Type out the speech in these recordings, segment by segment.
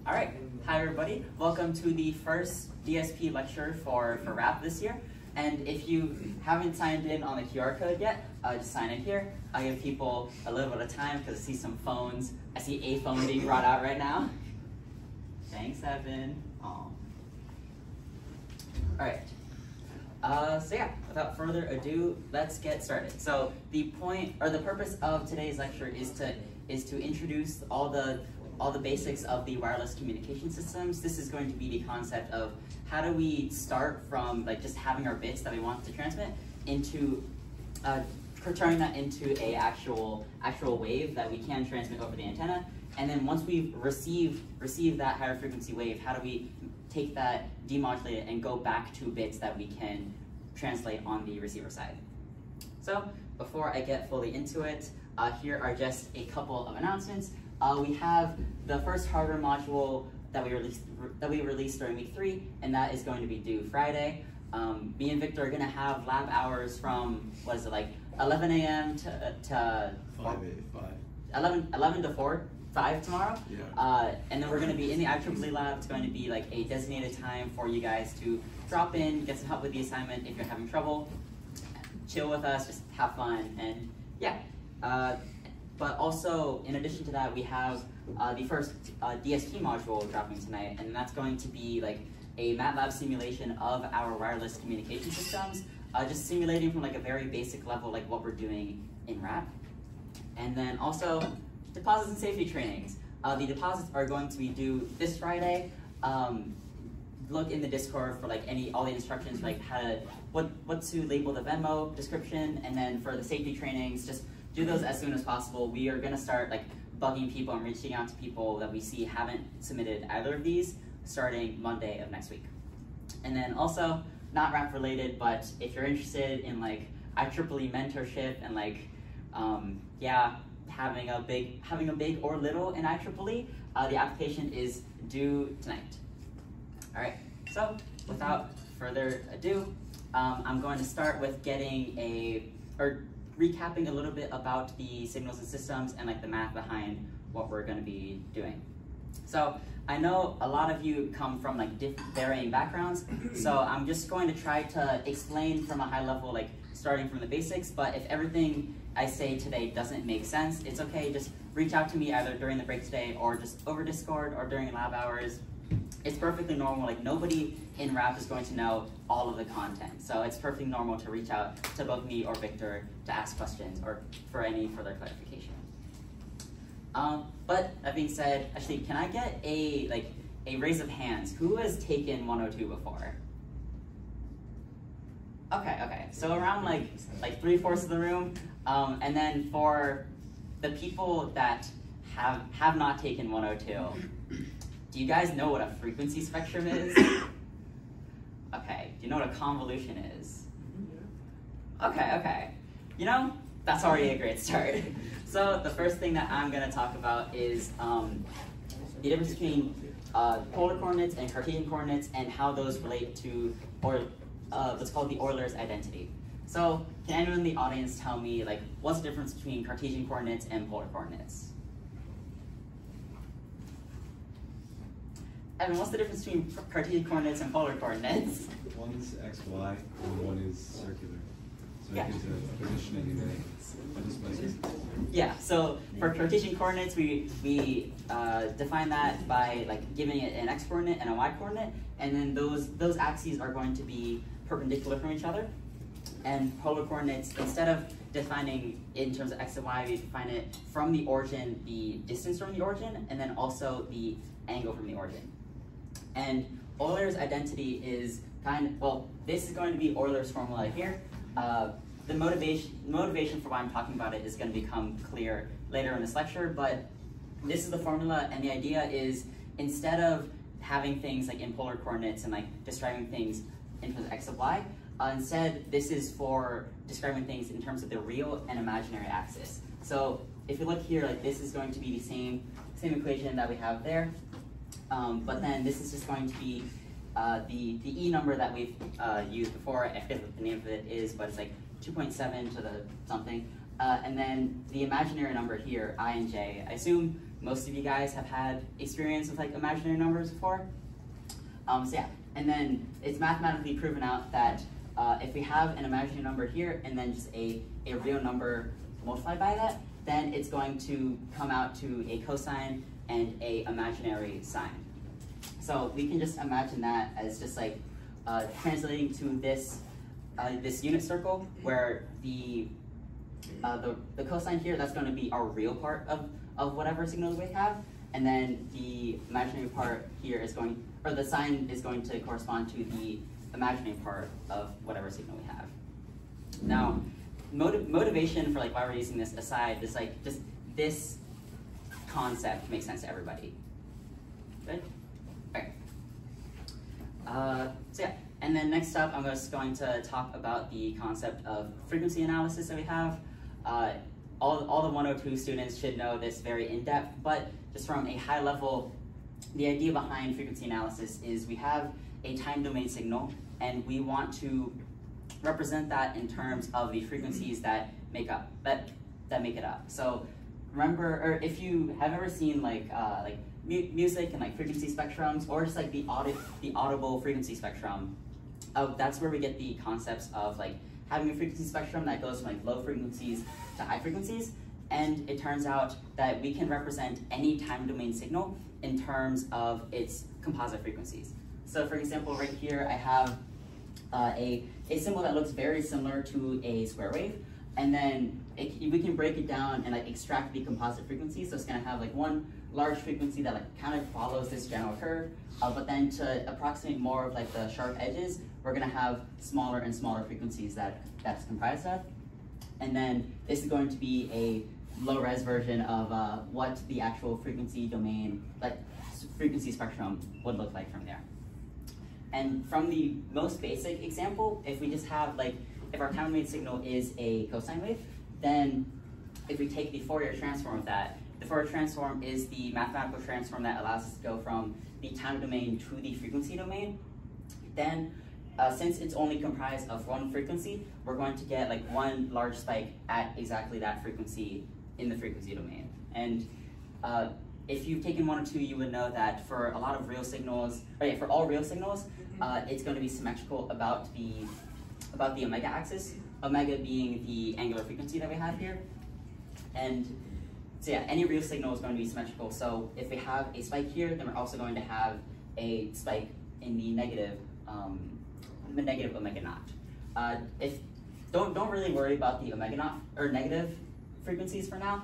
All right, hi everybody. Welcome to the first DSP lecture for RAP this year. And if you haven't signed in on the QR code yet, just sign in here. I'll give people a little bit of time because I see some phones. I see a phone being brought out right now. Thanks, Evan. Aw. All right. So yeah, without further ado, let's get started. So the purpose of today's lecture is to introduce all the basics of the wireless communication systems. This is going to be the concept of how do we start from like just having our bits that we want to transmit into turning that into a actual wave that we can transmit over the antenna. And then once we've received that higher frequency wave, how do we take that, demodulate it, and go back to bits that we can translate on the receiver side. So before I get fully into it, here are just a couple of announcements. We have the first hardware module that we released during week 3, and that is going to be due Friday. Me and Victor are going to have lab hours from 11 a.m. to 11 to 5 tomorrow. Yeah. And then we're going to be in the IEEE lab. It's going to be like a designated time for you guys to drop in, get some help with the assignment if you're having trouble, chill with us, just have fun, and yeah. But also, in addition to that, we have the first DSP module dropping tonight, and that's going to be like a MATLAB simulation of our wireless communication systems, just simulating from like a very basic level, like what we're doing in RAP. And then also, deposits and safety trainings. The deposits are going to be due this Friday. Look in the Discord for like all the instructions, like what to label the Venmo description, and then for the safety trainings, just do those as soon as possible. We are gonna start like bugging people and reaching out to people that we see haven't submitted either of these starting Monday of next week. And then also, not RAP related, but if you're interested in like IEEE mentorship and like, yeah, having a big or little in IEEE, the application is due tonight. All right, so without further ado, I'm going to start with recapping a little bit about the signals and systems and like the math behind what we're going to be doing. So I know a lot of you come from like varying backgrounds, so I'm just going to try to explain from a high level, like starting from the basics, but if everything I say today doesn't make sense, it's okay, just reach out to me either during the break today or just over Discord or during lab hours. It's perfectly normal, like nobody in RAP is going to know all of the content, so it's perfectly normal to reach out to both me or Victor to ask questions or for any further clarification. But that being said, actually, can I get a raise of hands? Who has taken 102 before? Okay, so around like 3/4 of the room, and then for the people that have not taken 102, do you guys know what a frequency spectrum is? Okay, do you know what a convolution is? Okay, you know, that's already a great start. So the first thing that I'm gonna talk about is the difference between polar coordinates and Cartesian coordinates and how those relate to what's called the Euler's identity. So can anyone in the audience tell me like what's the difference between Cartesian coordinates and polar coordinates? Evan, what's the difference between Cartesian coordinates and polar coordinates? One's XY and one is circular. So yeah. It gives a positioning and a displacement. Yeah, so for Cartesian coordinates, we define that by like giving it an x coordinate and a y coordinate, and then those axes are going to be perpendicular from each other. And polar coordinates, instead of defining it in terms of x and y, we define it from the origin, the distance from the origin, and then also the angle from the origin. And Euler's identity is this is going to be Euler's formula here. The motivation for why I'm talking about it is going to become clear later in this lecture, but this is the formula, and the idea is instead of having things like in polar coordinates and like describing things in terms of x of y, instead this is for describing things in terms of the real and imaginary axis. So if you look here, like this is going to be the same equation that we have there, but then this is just going to be the E number that we've used before. I forget what the name of it is, but it's like 2.7 to the something. And then the imaginary number here, I and j. I assume most of you guys have had experience with like imaginary numbers before. So yeah, and then it's mathematically proven out that if we have an imaginary number here and then just a real number multiplied by that, then it's going to come out to a cosine and a imaginary sine. So we can just imagine that as just like translating to this this unit circle where the cosine here, that's going to be our real part of whatever signal we have, and then the imaginary part here is going, or the sine is going to correspond to the imaginary part of whatever signal we have. Now, motivation for like why we're using this aside, is like just this concept makes sense to everybody. Good? Okay. So yeah, and then next up, I'm just going to talk about the concept of frequency analysis that we have. All the 102 students should know this very in depth, but just from a high level, the idea behind frequency analysis is we have a time domain signal, and we want to represent that in terms of the frequencies that make it up. So remember, or if you have ever seen like music and like frequency spectrums, or just like the audible frequency spectrum, that's where we get the concepts of like having a frequency spectrum that goes from like low frequencies to high frequencies. And it turns out that we can represent any time domain signal in terms of its composite frequencies. So for example, right here I have a symbol that looks very similar to a square wave, and then we can break it down and like extract the composite frequency. So it's going to have like one large frequency that like kind of follows this general curve, but then to approximate more of like the sharp edges, we're going to have smaller and smaller frequencies that's comprised of. And then this is going to be a low-res version of what the actual frequency domain, like frequency spectrum, would look like from there. And from the most basic example, if we just have like, if our time domain signal is a cosine wave, then if we take the Fourier transform of that, the Fourier transform is the mathematical transform that allows us to go from the time domain to the frequency domain. Then, since it's only comprised of one frequency, we're going to get like one large spike at exactly that frequency in the frequency domain. And if you've taken 102, you would know that for a lot of real signals, for all real signals, it's going to be symmetrical about the omega axis, omega being the angular frequency that we have here. And so yeah, any real signal is going to be symmetrical. So if we have a spike here, then we're also going to have a spike in the negative omega naught. Don't really worry about the omega naught or negative frequencies for now.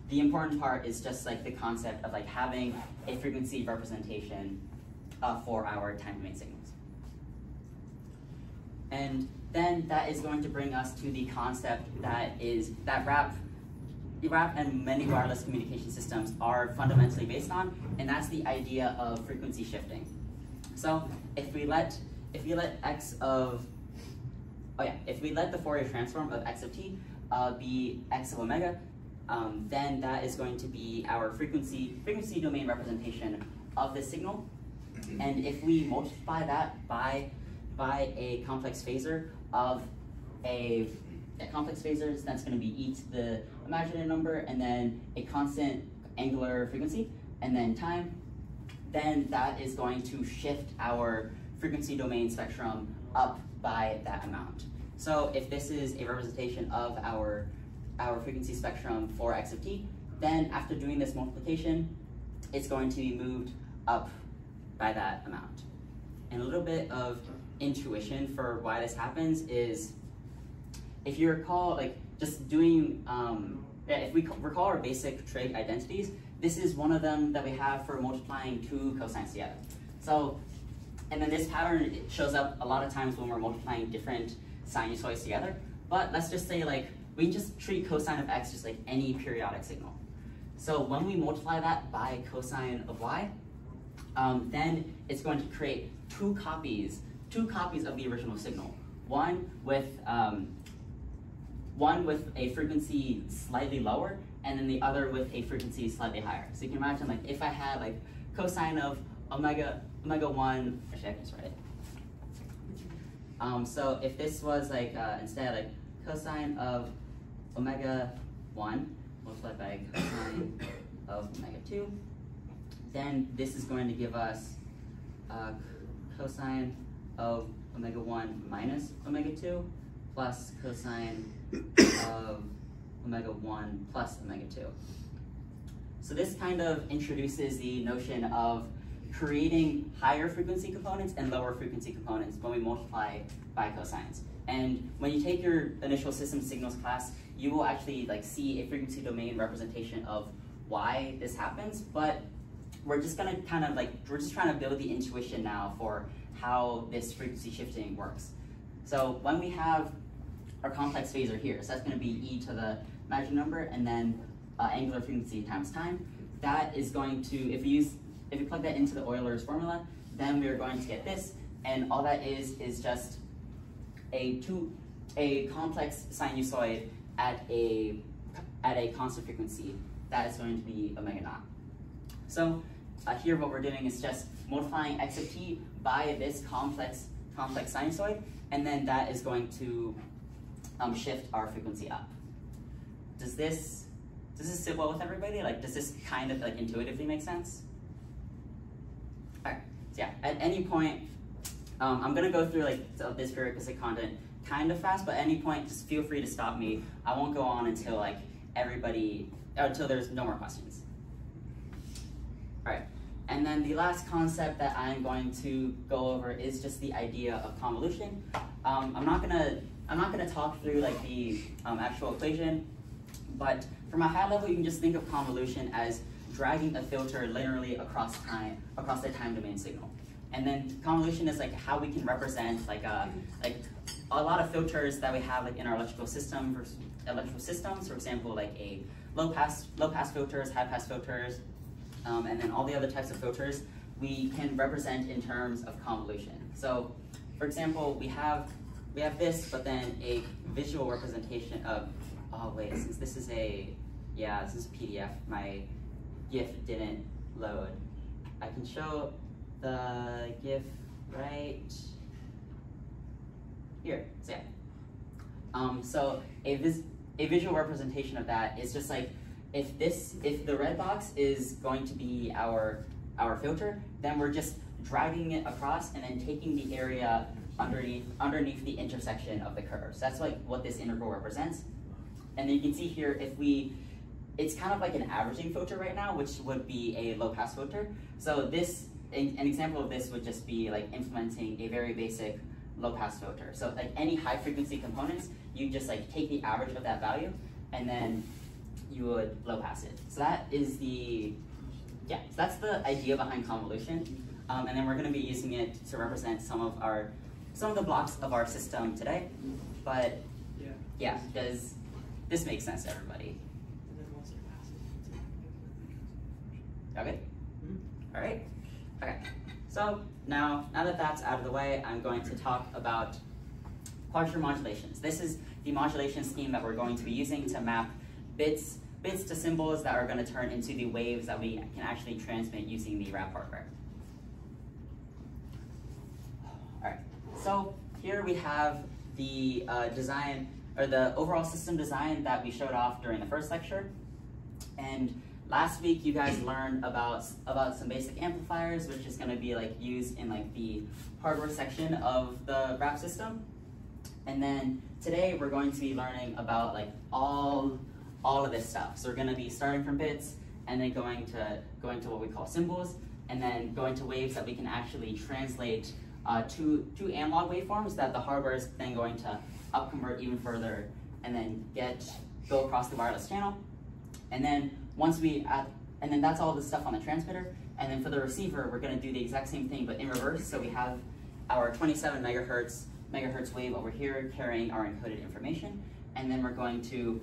The important part is just like the concept of like having a frequency representation for our time domain signals. And then that is going to bring us to the concept that RAP and many wireless communication systems are fundamentally based on, and that's the idea of frequency shifting. So if we let x of, if we let the Fourier transform of x of t be x of omega, then that is going to be our frequency domain representation of the signal. And if we multiply that by a complex phasor of a complex phasor, that's going to be e to the imaginary number and then a constant angular frequency and then time, then that is going to shift our frequency domain spectrum up by that amount. So if this is a representation of our frequency spectrum for x of t, then after doing this multiplication, it's going to be moved up by that amount. And a little bit of intuition for why this happens is, if you recall, like just doing, if we recall our basic trig identities, this is one of them that we have for multiplying two cosines together. So, and then this pattern, it shows up a lot of times when we're multiplying different sinusoids together. But let's just say like, we can just treat cosine of x just like any periodic signal. So when we multiply that by cosine of y, then it's going to create two copies of the original signal. One with a frequency slightly lower, and then the other with a frequency slightly higher. So you can imagine like if I had like cosine of omega 1, actually I can just write it. So if this was like instead like cosine of omega 1 multiplied by cosine of omega 2. Then this is going to give us cosine of omega 1 minus omega 2 plus cosine of omega 1 plus omega 2. So this kind of introduces the notion of creating higher frequency components and lower frequency components when we multiply by cosines. And when you take your initial system signals class, you will actually see a frequency domain representation of why this happens, but we're just gonna we're just trying to build the intuition now for how this frequency shifting works. So when we have our complex phasor here, so that's gonna be e to the imaginary number and then angular frequency times time. That is going to, if you plug that into the Euler's formula, then we are going to get this, and all that is just a complex sinusoid at a constant frequency. That is going to be omega naught. So here what we're doing is just multiplying x of t by this complex sinusoid, and then that is going to shift our frequency up. Does this sit well with everybody? Does this kind of intuitively make sense? All right, so yeah, at any point, I'm gonna go through this prerequisite content kind of fast, but at any point, just feel free to stop me. I won't go on until until there's no more questions. All right, and then the last concept that I'm going to go over is just the idea of convolution. I'm not gonna talk through the actual equation, but from a high level, you can just think of convolution as dragging a filter linearly across the time domain signal. And then convolution is how we can represent a lot of filters that we have in our electrical systems. For example, a low pass filters, high pass filters, and then all the other types of filters we can represent in terms of convolution. So, for example, we have this, but then a visual representation of. Oh wait, since this is a PDF, my GIF didn't load. I can show the GIF right here. So yeah. So a visual representation of that is just if the red box is going to be our filter, then we're just dragging it across and then taking the area underneath the intersection of the curves. That's what this integral represents. And then you can see here, it's kind of like an averaging filter right now, which would be a low-pass filter. So an example of this would just be implementing a very basic low-pass filter. So any high-frequency components, you just take the average of that value, and then you would low-pass it. So that is so that's the idea behind convolution. And then we're going to be using it to represent some of the blocks of our system today. But yeah, does this make sense to everybody? Okay. All right. Okay. So now that that's out of the way, I'm going to talk about quadrature modulations. This is the modulation scheme that we're going to be using to map bits to symbols that are going to turn into the waves that we can actually transmit using the RAP hardware. All right. So here we have the design, or the overall system design that we showed off during the first lecture. And last week you guys learned about some basic amplifiers, which is going to be used in the hardware section of the RAP system. And then today we're going to be learning about all of this stuff. So we're going to be starting from bits and then going to what we call symbols, and then going to waves that we can actually translate to analog waveforms that the hardware is then going to upconvert even further, and then go across the wireless channel. And then and then that's all the stuff on the transmitter. And then for the receiver, we're going to do the exact same thing, but in reverse. So we have our 27 megahertz wave over here carrying our encoded information, and then we're going to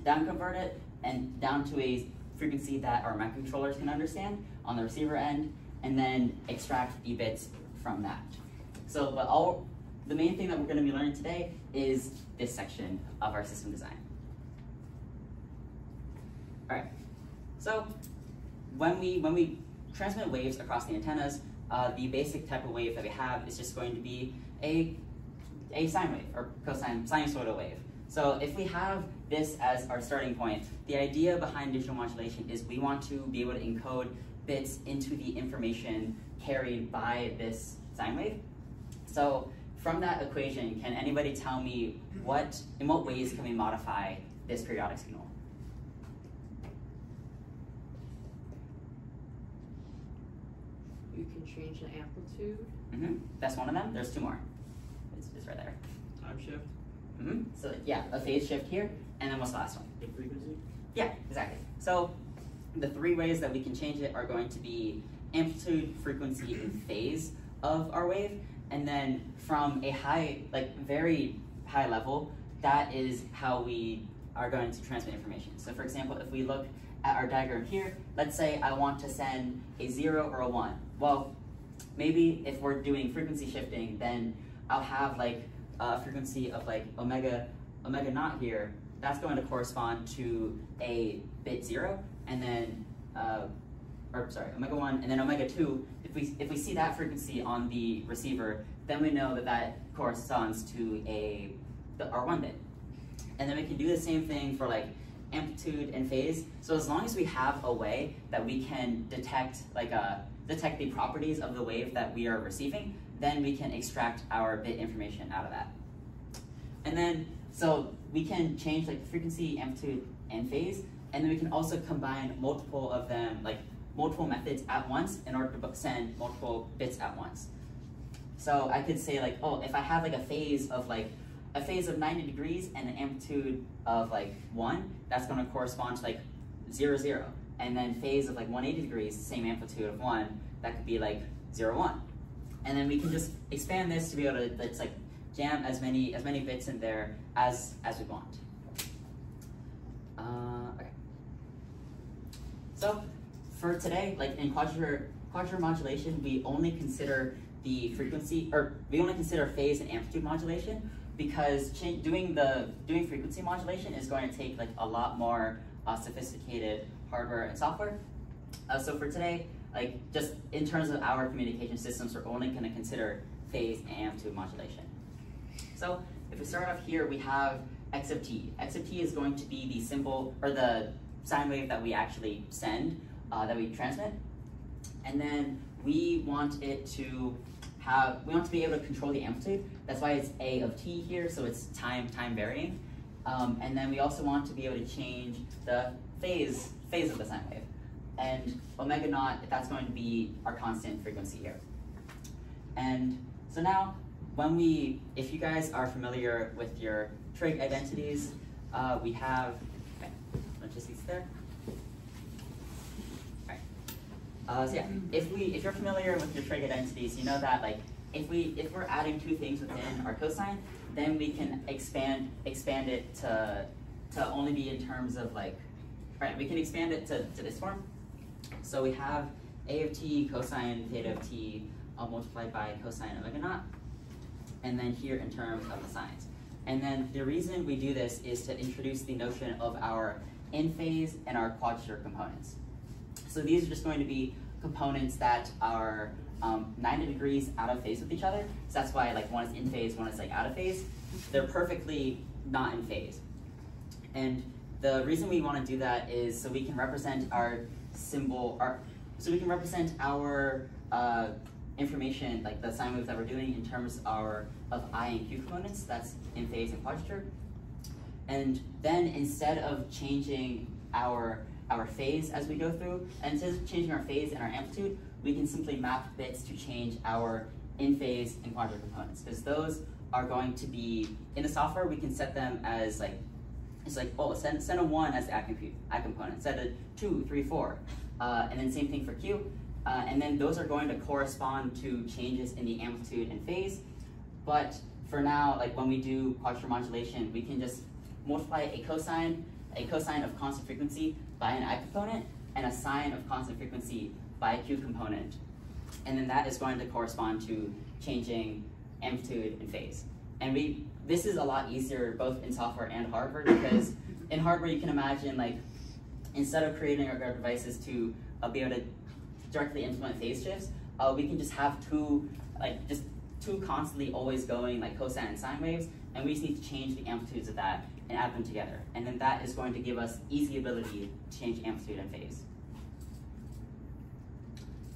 downconvert it and down to a frequency that our microcontrollers can understand on the receiver end, and then extract the bits from that. So, but the main thing that we're going to be learning today is this section of our system design. All right. So when we transmit waves across the antennas, the basic type of wave that we have is just going to be a sine wave or cosine sinusoidal wave. So if we have this as our starting point, the idea behind digital modulation is we want to be able to encode bits into the information carried by this sine wave. So from that equation, can anybody tell me in what ways can we modify this periodic signal? You can change the amplitude. That's one of them. There's two more. It's right there. Time shift. So yeah, a phase shift here, and then what's the last one? The frequency. Yeah, exactly. So the three ways that we can change it are going to be amplitude, frequency, and phase of our wave. And then from a high, like very high level, that is how we are going to transmit information. So for example, if we look at our diagram here, let's say I want to send a 0 or a 1. Well, maybe if we're doing frequency shifting, then I'll have like a frequency of like omega naught here. That's going to correspond to a bit 0, and then omega 1, and then omega 2. If we see that frequency on the receiver, then we know that that corresponds to our 1 bit. And then we can do the same thing for like amplitude and phase. So as long as we have a way that we can detect the properties of the wave that we are receiving, then we can extract our bit information out of that. And then so we can change like the frequency, amplitude, and phase, and then we can also combine multiple of them, like multiple methods at once, in order to send multiple bits at once. So I could say like, oh, if I have like a phase of 90 degrees and an amplitude of like 1, that's going to correspond to like 0, 0. And then phase of like 180 degrees, same amplitude of 1, that could be like 0, 1. And then we can just expand this to be able to jam as many bits in there as we want. Okay. So for today, like in quadrature modulation, we only consider the frequency, or we only consider phase and amplitude modulation, because doing frequency modulation is going to take like a lot more sophisticated hardware and software. So for today, like just in terms of our communication systems, we're only going to consider phase and amplitude modulation. So if we start off here, we have x of t. X of t is going to be the symbol, or the sine wave that we actually send, that we transmit. And then we want it to be able to control the amplitude. That's why it's a of t here, so it's time varying. And then we also want to be able to change the phase of the sine wave. And omega naught, that's going to be our constant frequency here. And so now, if you guys are familiar with your trig identities, we have, okay, let's just see there. So yeah, if you're familiar with your trig identities, you know that like if we're adding two things within our cosine, then we can expand it to only be in terms of like, right? We can expand it to this form. So we have a of t cosine theta of t multiplied by cosine omega naught, and then here in terms of the sines. And then the reason we do this is to introduce the notion of our in phase and our quadrature components. So these are just going to be components that are 90 degrees out of phase with each other. So that's why like one is in phase, one is like out of phase. They're perfectly not in phase. And the reason we want to do that is so we can represent our symbol, so we can represent our information, like the sine wave that we're doing, in terms of I and Q components. That's in phase and quadrature. And then instead of changing our phase as we go through, and instead of changing our phase and our amplitude, we can simply map bits to change our in phase and quadrature components, because those are going to be, in the software, we can set them as like, it's like, oh, send a 1 as the I component, set a 2, 3, 4, and then same thing for Q. And then those are going to correspond to changes in the amplitude and phase. But for now, like when we do quadrature modulation, we can just multiply a cosine of constant frequency by an I component, and a sine of constant frequency by a Q component. And then that is going to correspond to changing amplitude and phase. And this is a lot easier both in software and hardware, because in hardware you can imagine like, instead of creating our devices to be able to directly implement phase shifts, we can just have two constantly always going like cosine and sine waves, and we just need to change the amplitudes of that and add them together. And then that is going to give us easy ability to change amplitude and phase.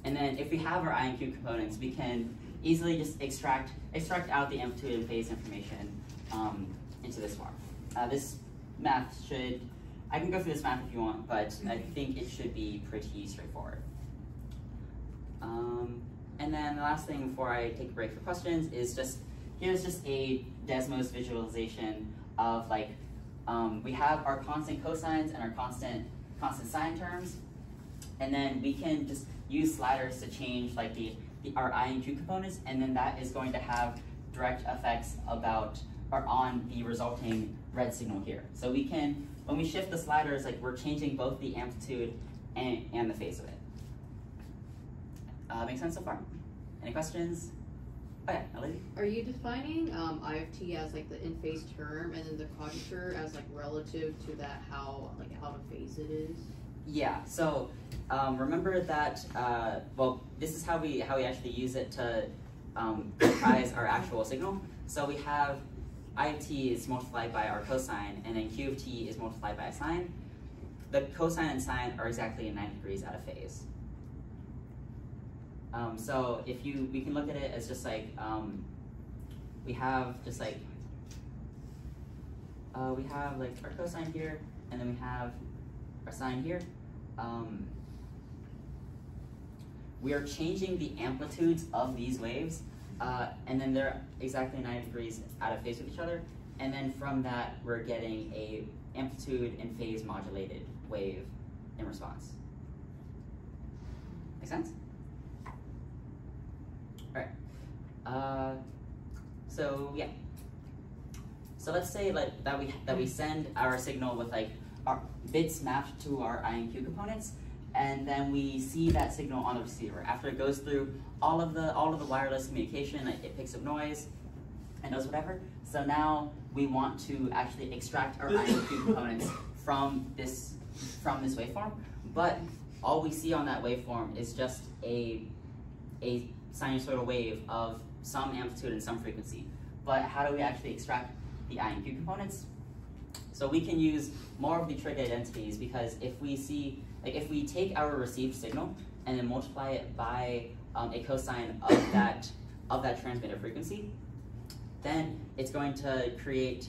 And then if we have our I and Q components, we can easily just extract out the amplitude and phase information into this form. This math should, I can go through this math if you want, but I think it should be pretty straightforward. And then the last thing before I take a break for questions is here's just a Desmos visualization of like, we have our constant cosines and our constant sine terms, and then we can just use sliders to change like our I and Q components, and then that is going to have direct effects on the resulting red signal here. So we can, when we shift the sliders, like we're changing both the amplitude and the phase of it. Make sense so far? Any questions? Okay, Elodie? Are you defining I of t as like the in-phase term and then the quadrature as like relative to that how to phase it is? Yeah, so remember that, well, this is how we actually use it to comprise our actual signal. So we have I of t is multiplied by our cosine, and then Q of t is multiplied by a sine. The cosine and sine are exactly 90 degrees out of phase. So we can look at it as just like, we have our cosine here, and then we have our sine here. We are changing the amplitudes of these waves, and then they're exactly 90 degrees out of phase with each other. And then from that, we're getting a amplitude and phase modulated wave in response. Make sense? All right. So yeah. So let's say like that we send our signal with like our bits mapped to our I and Q components, and then we see that signal on the receiver. After it goes through all of the wireless communication, it picks up noise and does whatever. So now we want to actually extract our I and Q components from this waveform, but all we see on that waveform is just a sinusoidal wave of some amplitude and some frequency. But how do we actually extract the I and Q components? So we can use more of the trig identities, because if we take our received signal and then multiply it by a cosine of that transmitted frequency, then it's going to create,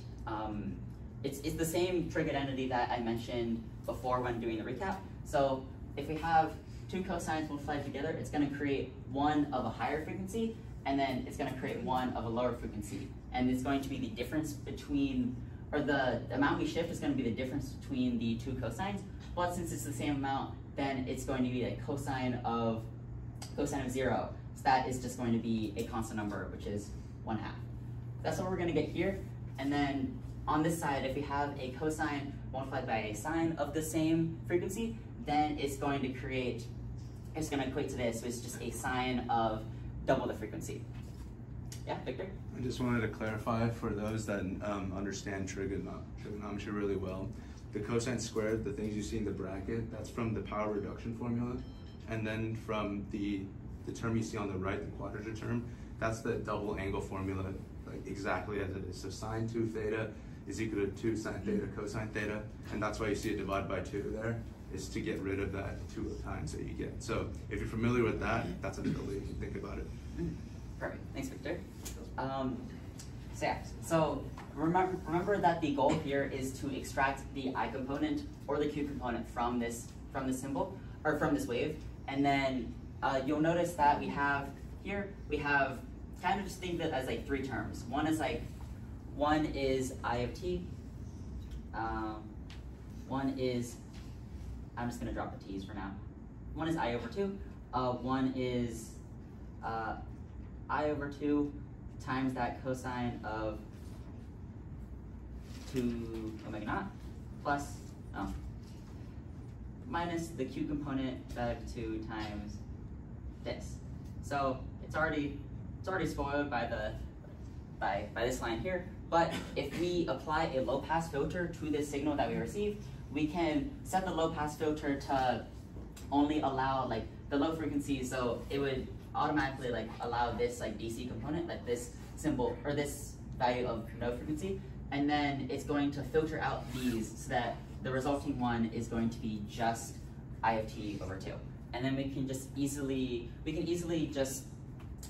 it's the same trig identity that I mentioned before when doing the recap. So if we have two cosines multiplied together, it's going to create one of a higher frequency, and then it's going to create one of a lower frequency. And it's going to be the difference between, or the amount we shift is going to be the difference between the two cosines. But since it's the same amount, then it's going to be a cosine of 0. So that is just going to be a constant number, which is 1/2. That's what we're going to get here. And then on this side, if we have a cosine multiplied by a sine of the same frequency, then it's going to equate to this, so it's just a sine of double the frequency. Yeah, Victor? I just wanted to clarify for those that understand trigonometry really well. The cosine squared, the things you see in the bracket, that's from the power reduction formula. And then from the term you see on the right, the quadrature term, that's the double angle formula, like exactly as it is. So sine 2 theta is equal to 2 sine theta cosine theta, and that's why you see it divided by 2 there, is to get rid of that 2 times that you get. So if you're familiar with that, that's a way you can think about it. Perfect, thanks Victor. So yeah, so remember that the goal here is to extract the I component or the Q component from this symbol, or from this wave. And then you'll notice that we have kind of just think of it as like 3 terms. One is I of t, one is, I'm just gonna drop the t's for now. One is I over 2, one is I over 2 times that cosine of 2 omega naught plus, minus the Q component of 2 times this. So it's already spoiled by this line here, but if we apply a low pass filter to this signal that we receive, we can set the low pass filter to only allow like the low frequency, so it would automatically like allow this like DC component, like this symbol or this value of no frequency, and then it's going to filter out these so that the resulting one is going to be just IFT over 2. And then we can easily just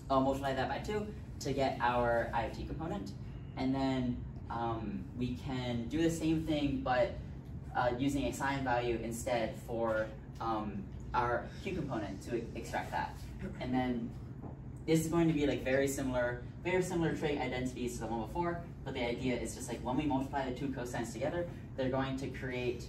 multiply that by 2 to get our IFT component. And then we can do the same thing, but using a sign value instead for our Q component to extract that. And then this is going to be like very similar trig identities to the one before, but the idea is just like when we multiply the 2 cosines together, they're going to create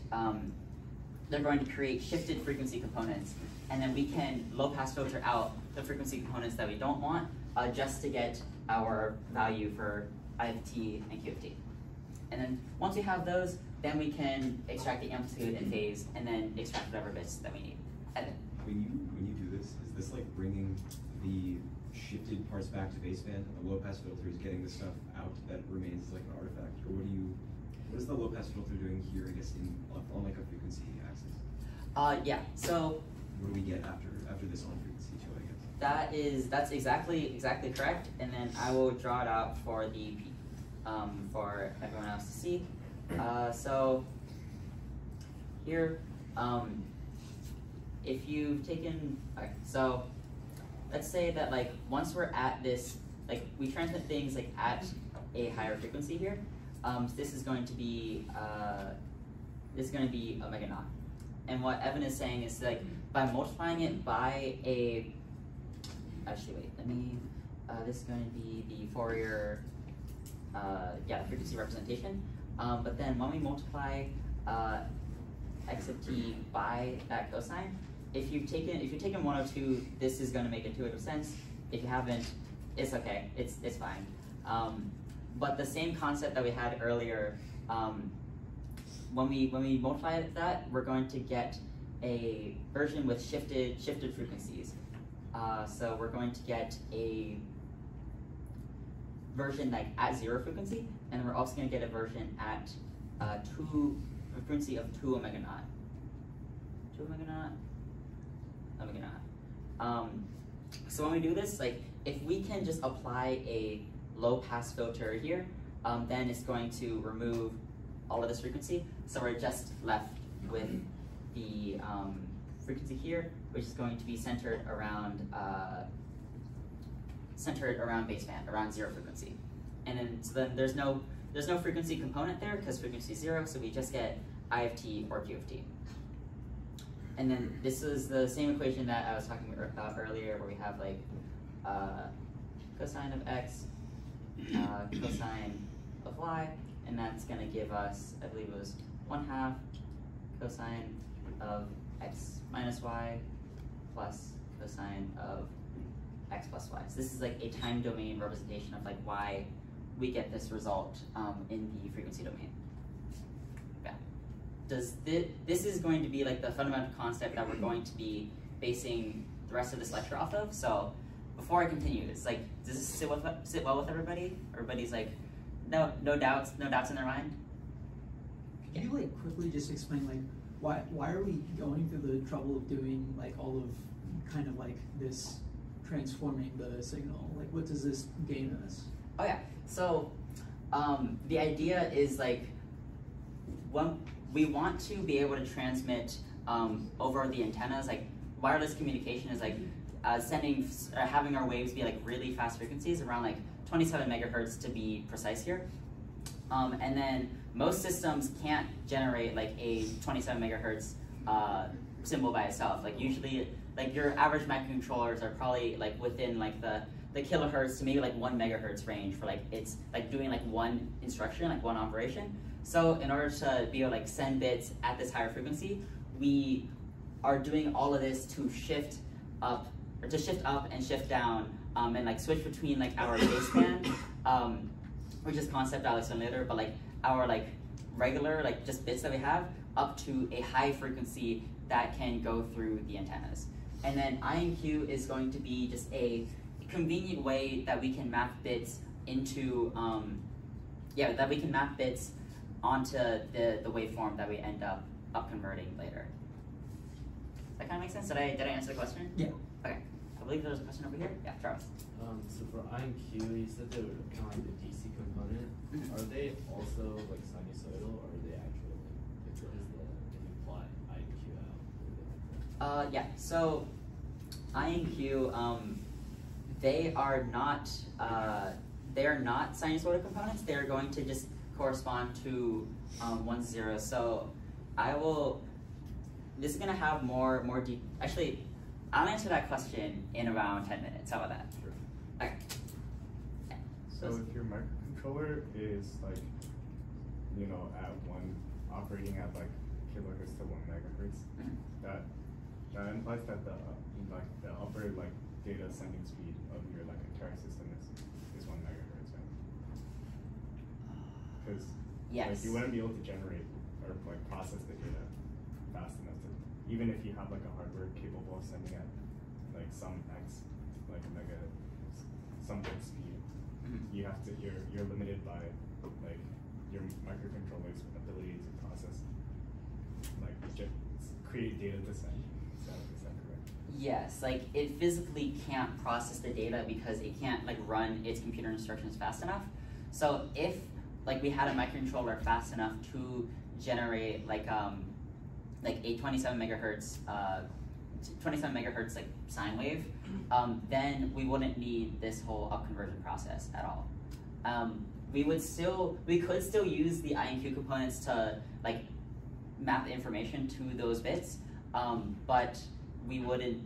shifted frequency components, and then we can low pass filter out the frequency components that we don't want just to get our value for IFT and QFT. And then once we have those, then we can extract the amplitude and phase, and then extract whatever bits that we need. And then, when you do this, is this like bringing the shifted parts back to baseband, and the low pass filter is getting the stuff out that remains like an artifact, or what is the low pass filter doing here? I guess on like a frequency axis. yeah. So what do we get after this on frequency too? I guess that's exactly correct. And then I will draw it out for the for everyone else to see. So here, if you've taken, okay, so let's say that like once we're at this, like we transmit things like at a higher frequency here. So this is going to be omega naught. And what Evan is saying is like by multiplying it by a, actually wait, let me, this is going to be the Fourier, frequency representation. But then when we multiply x of t by that cosine, if you've taken 102, this is going to make intuitive sense. If you haven't, it's okay. It's fine. But the same concept that we had earlier, when we multiply that, we're going to get a version with shifted frequencies. So we're going to get a version like at 0 frequency, and we're also going to get a version at frequency of 2 omega naught. 2 omega naught? Omega naught. So when we do this, like if we can just apply a low pass filter here, then it's going to remove all of this frequency. So we're just left with the frequency here, which is going to be centered around baseband, around 0 frequency. And then there's no frequency component there because frequency is 0, so we just get IFT or QFT. And then this is the same equation that I was talking about earlier, where we have like cosine of x, cosine of y, and that's going to give us, I believe it was 1/2 cosine of x minus y plus cosine of x plus y. So this is like a time domain representation of like why we get this result in the frequency domain. Yeah. This is going to be like the fundamental concept that we're going to be basing the rest of this lecture off of. So before I continue, it's like, does this sit well with everybody? Everybody's like, no doubts in their mind? Can you like quickly just explain like why are we going through the trouble of doing like all of kind of like this transforming the signal? Like what does this gain us? Oh yeah, so the idea is like, we want to be able to transmit over the antennas. Like wireless communication is like having our waves be like really fast frequencies, around like 27 megahertz to be precise here. And then most systems can't generate like a 27 megahertz symbol by itself. Like usually, like your average microcontrollers are probably like within like the kilohertz to maybe like 1 megahertz range for like, it's like doing like one instruction, like one operation. So in order to be able to like send bits at this higher frequency, we are doing all of this to shift up and shift down, and like switch between like our baseband, which is concept I'll explain later, but like our like regular like just bits that we have up to a high frequency that can go through the antennas. And then INQ is going to be just a convenient way that we can map bits into that we can map bits onto the waveform that we end up converting later. Does that kind of make sense? Did I answer the question? Yeah. Okay. I believe there was a question over here. Yeah, Charles. So for I and Q, you said they were kind of like the DC component. Mhm. Are they also like sinusoidal, or are they actually like what is the if you plot I and Q out? Yeah. So I and Q, they are not sinusoidal components. They are going to just correspond to 1, 0. So I will. This is gonna have more deep. Actually, I'll answer that question in around 10 minutes. How about that? Sure. Okay. So if your microcontroller is like, you know, operating at like kilohertz to 1 megahertz, Mhm. that implies that the upper like data sending speed of your like entire system is 1 megahertz, right? Because Yes. like you wouldn't be able to generate or like process the data fast enough to, even if you have like a hardware capable of sending at like some x, like a mega, some bit speed. Mhm. You have to, you're limited by like your microcontroller's ability to process, like just create data to send. Is that correct? Yes, like it physically can't process the data because it can't like run its computer instructions fast enough. So if like we had a microcontroller fast enough to generate like a 27 megahertz like sine wave, then we wouldn't need this whole up conversion process at all. We could still use the I and Q components to like map information to those bits, but we wouldn't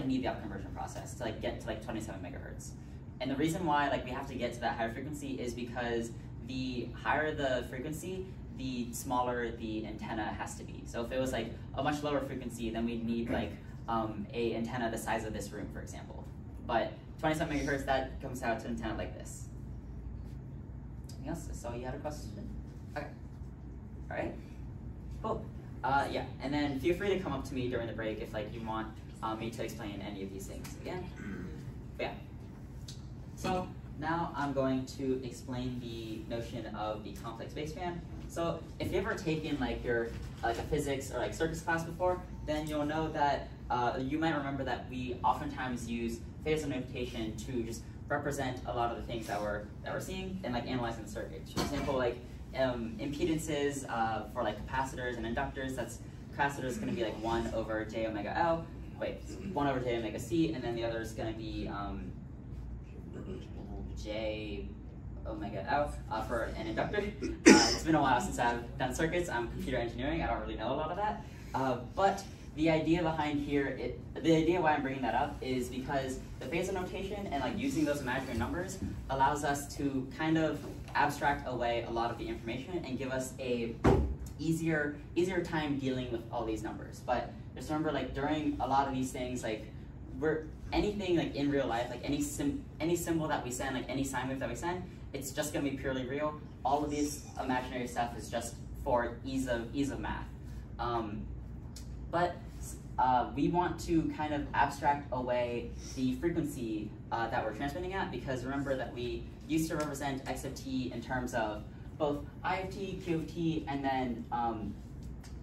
need the up conversion process to like get to like 27 megahertz. And the reason why like we have to get to that higher frequency is because the higher the frequency, the smaller the antenna has to be. So if it was like a much lower frequency, then we'd need like a antenna the size of this room, for example. But 27 megahertz, that comes out to an antenna like this. Anything else? So you had a question? Okay. All right. Cool. Yeah, and then feel free to come up to me during the break if like you want me to explain any of these things again. But yeah. So now I'm going to explain the notion of the complex baseband. So if you've ever taken like your like a physics or like circuits class before, then you'll know that you might remember that we oftentimes use phasor notation to just represent a lot of the things that we're seeing and like analyzing the circuit. For example, like impedances for like capacitors and inductors. That's capacitor is going to be like 1 over j omega L. Wait, 1 over j omega C, and then the other is going to be j omega L for an inductor. It's been a while since I've done circuits. I'm computer engineering. I don't really know a lot of that. But the idea behind here, the idea why I'm bringing that up is because the phasor notation and like using those imaginary numbers allows us to kind of abstract away a lot of the information and give us a easier time dealing with all these numbers. But just remember, like during a lot of these things, like anything like in real life, like any symbol that we send, like any sine wave that we send, it's just going to be purely real. All of this imaginary stuff is just for ease of math. But we want to kind of abstract away the frequency that we're transmitting at, because remember that we used to represent x of t in terms of both I of t, q of t, and then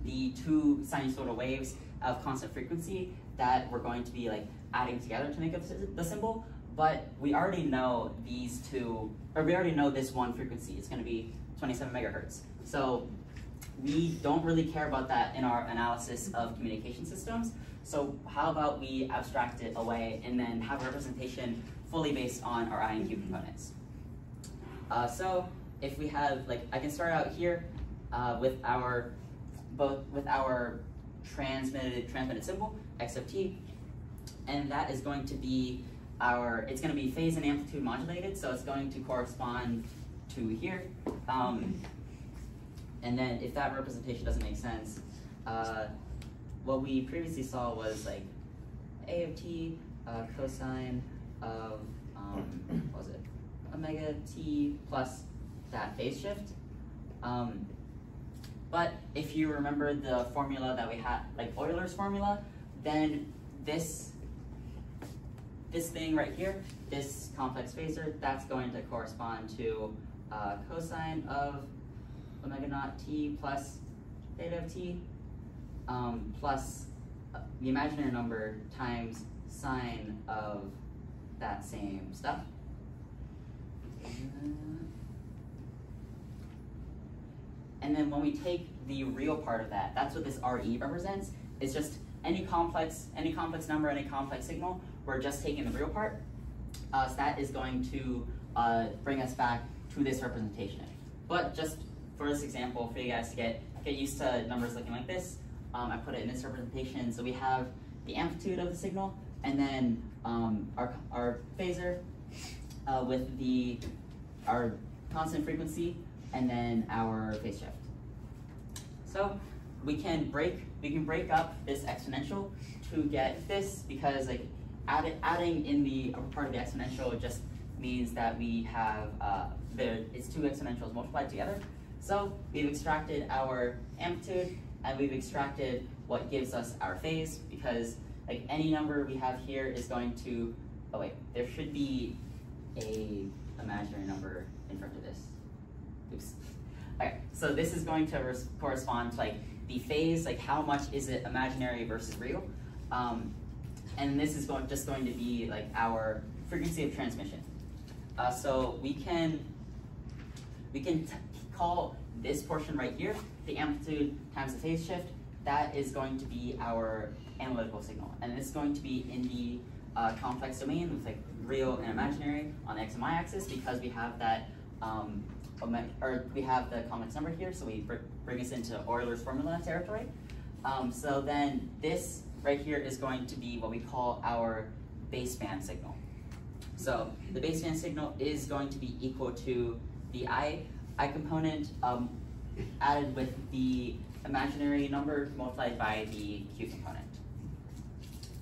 the two sinusoidal waves of constant frequency that we're going to be like adding together to make up the symbol. But we already know these two, or we already know this one frequency. It's going to be 27 megahertz. So we don't really care about that in our analysis of communication systems. So how about we abstract it away and then have a representation fully based on our I and Q components. So if we have, like, I can start out here with our transmitted symbol, x of t, and that is going to be it's going to be phase and amplitude modulated, so it's going to correspond to here. And then if that representation doesn't make sense, what we previously saw was like a of t cosine of, what was it, omega t plus that phase shift. But if you remember the formula that we had, like Euler's formula, then this thing right here, this complex phasor, that's going to correspond to cosine of omega naught t plus theta of t plus the imaginary number times sine of that same stuff. And then when we take the real part of that, that's what this RE represents. It's just any complex number, any complex signal, we're just taking the real part. So that is going to bring us back to this representation. But just for this example, for you guys to get used to numbers looking like this, I put it in this representation. So we have the amplitude of the signal, and then our phasor with our constant frequency, and then our phase shift. So we can break up this exponential to get this, because like adding in the upper part of the exponential just means that we have it's two exponentials multiplied together. So we've extracted our amplitude, and we've extracted what gives us our phase, because like any number we have here is going to, oh wait, there should be a imaginary number in front of this. Oops. Okay, so this is going to correspond to like the phase, like how much is it imaginary versus real, and this is just going to be like our frequency of transmission. So we can call this portion right here the amplitude times the phase shift. That is going to be our analytical signal, and it's going to be in the complex domain with like real and imaginary on the x and y axis, because we have that we have the complex number here, so we bring us into Euler's formula territory. So then this right here is going to be what we call our baseband signal. So the baseband signal is going to be equal to the I component added with the imaginary number multiplied by the Q component.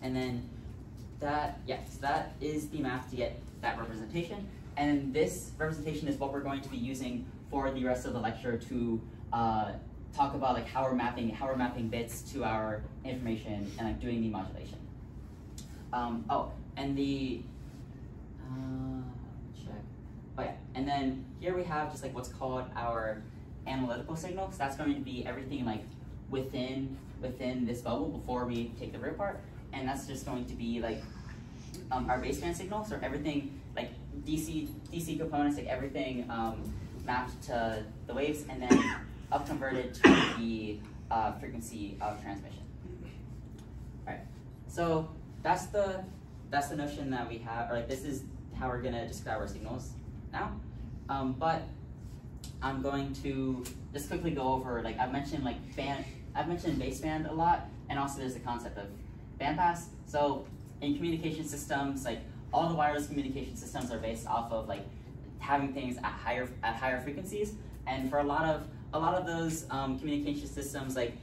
And then that is the math to get that representation. And this representation is what we're going to be using for the rest of the lecture to talk about like how we're mapping bits to our information and like doing the modulation. And the check. Oh yeah, and then here we have just like what's called our analytical signal. So that's going to be everything like within this bubble before we take the real part, and that's just going to be like our baseband signal. So everything like DC components, like everything mapped to the waves, and then up converted to the frequency of transmission. All right, so that's the notion that we have, or like this is how we're gonna describe our signals now. But I'm going to just quickly go over, like I've mentioned baseband a lot, and also there's the concept of bandpass. So in communication systems, like all the wireless communication systems are based off of like having things at higher frequencies, and for a lot of those communication systems, like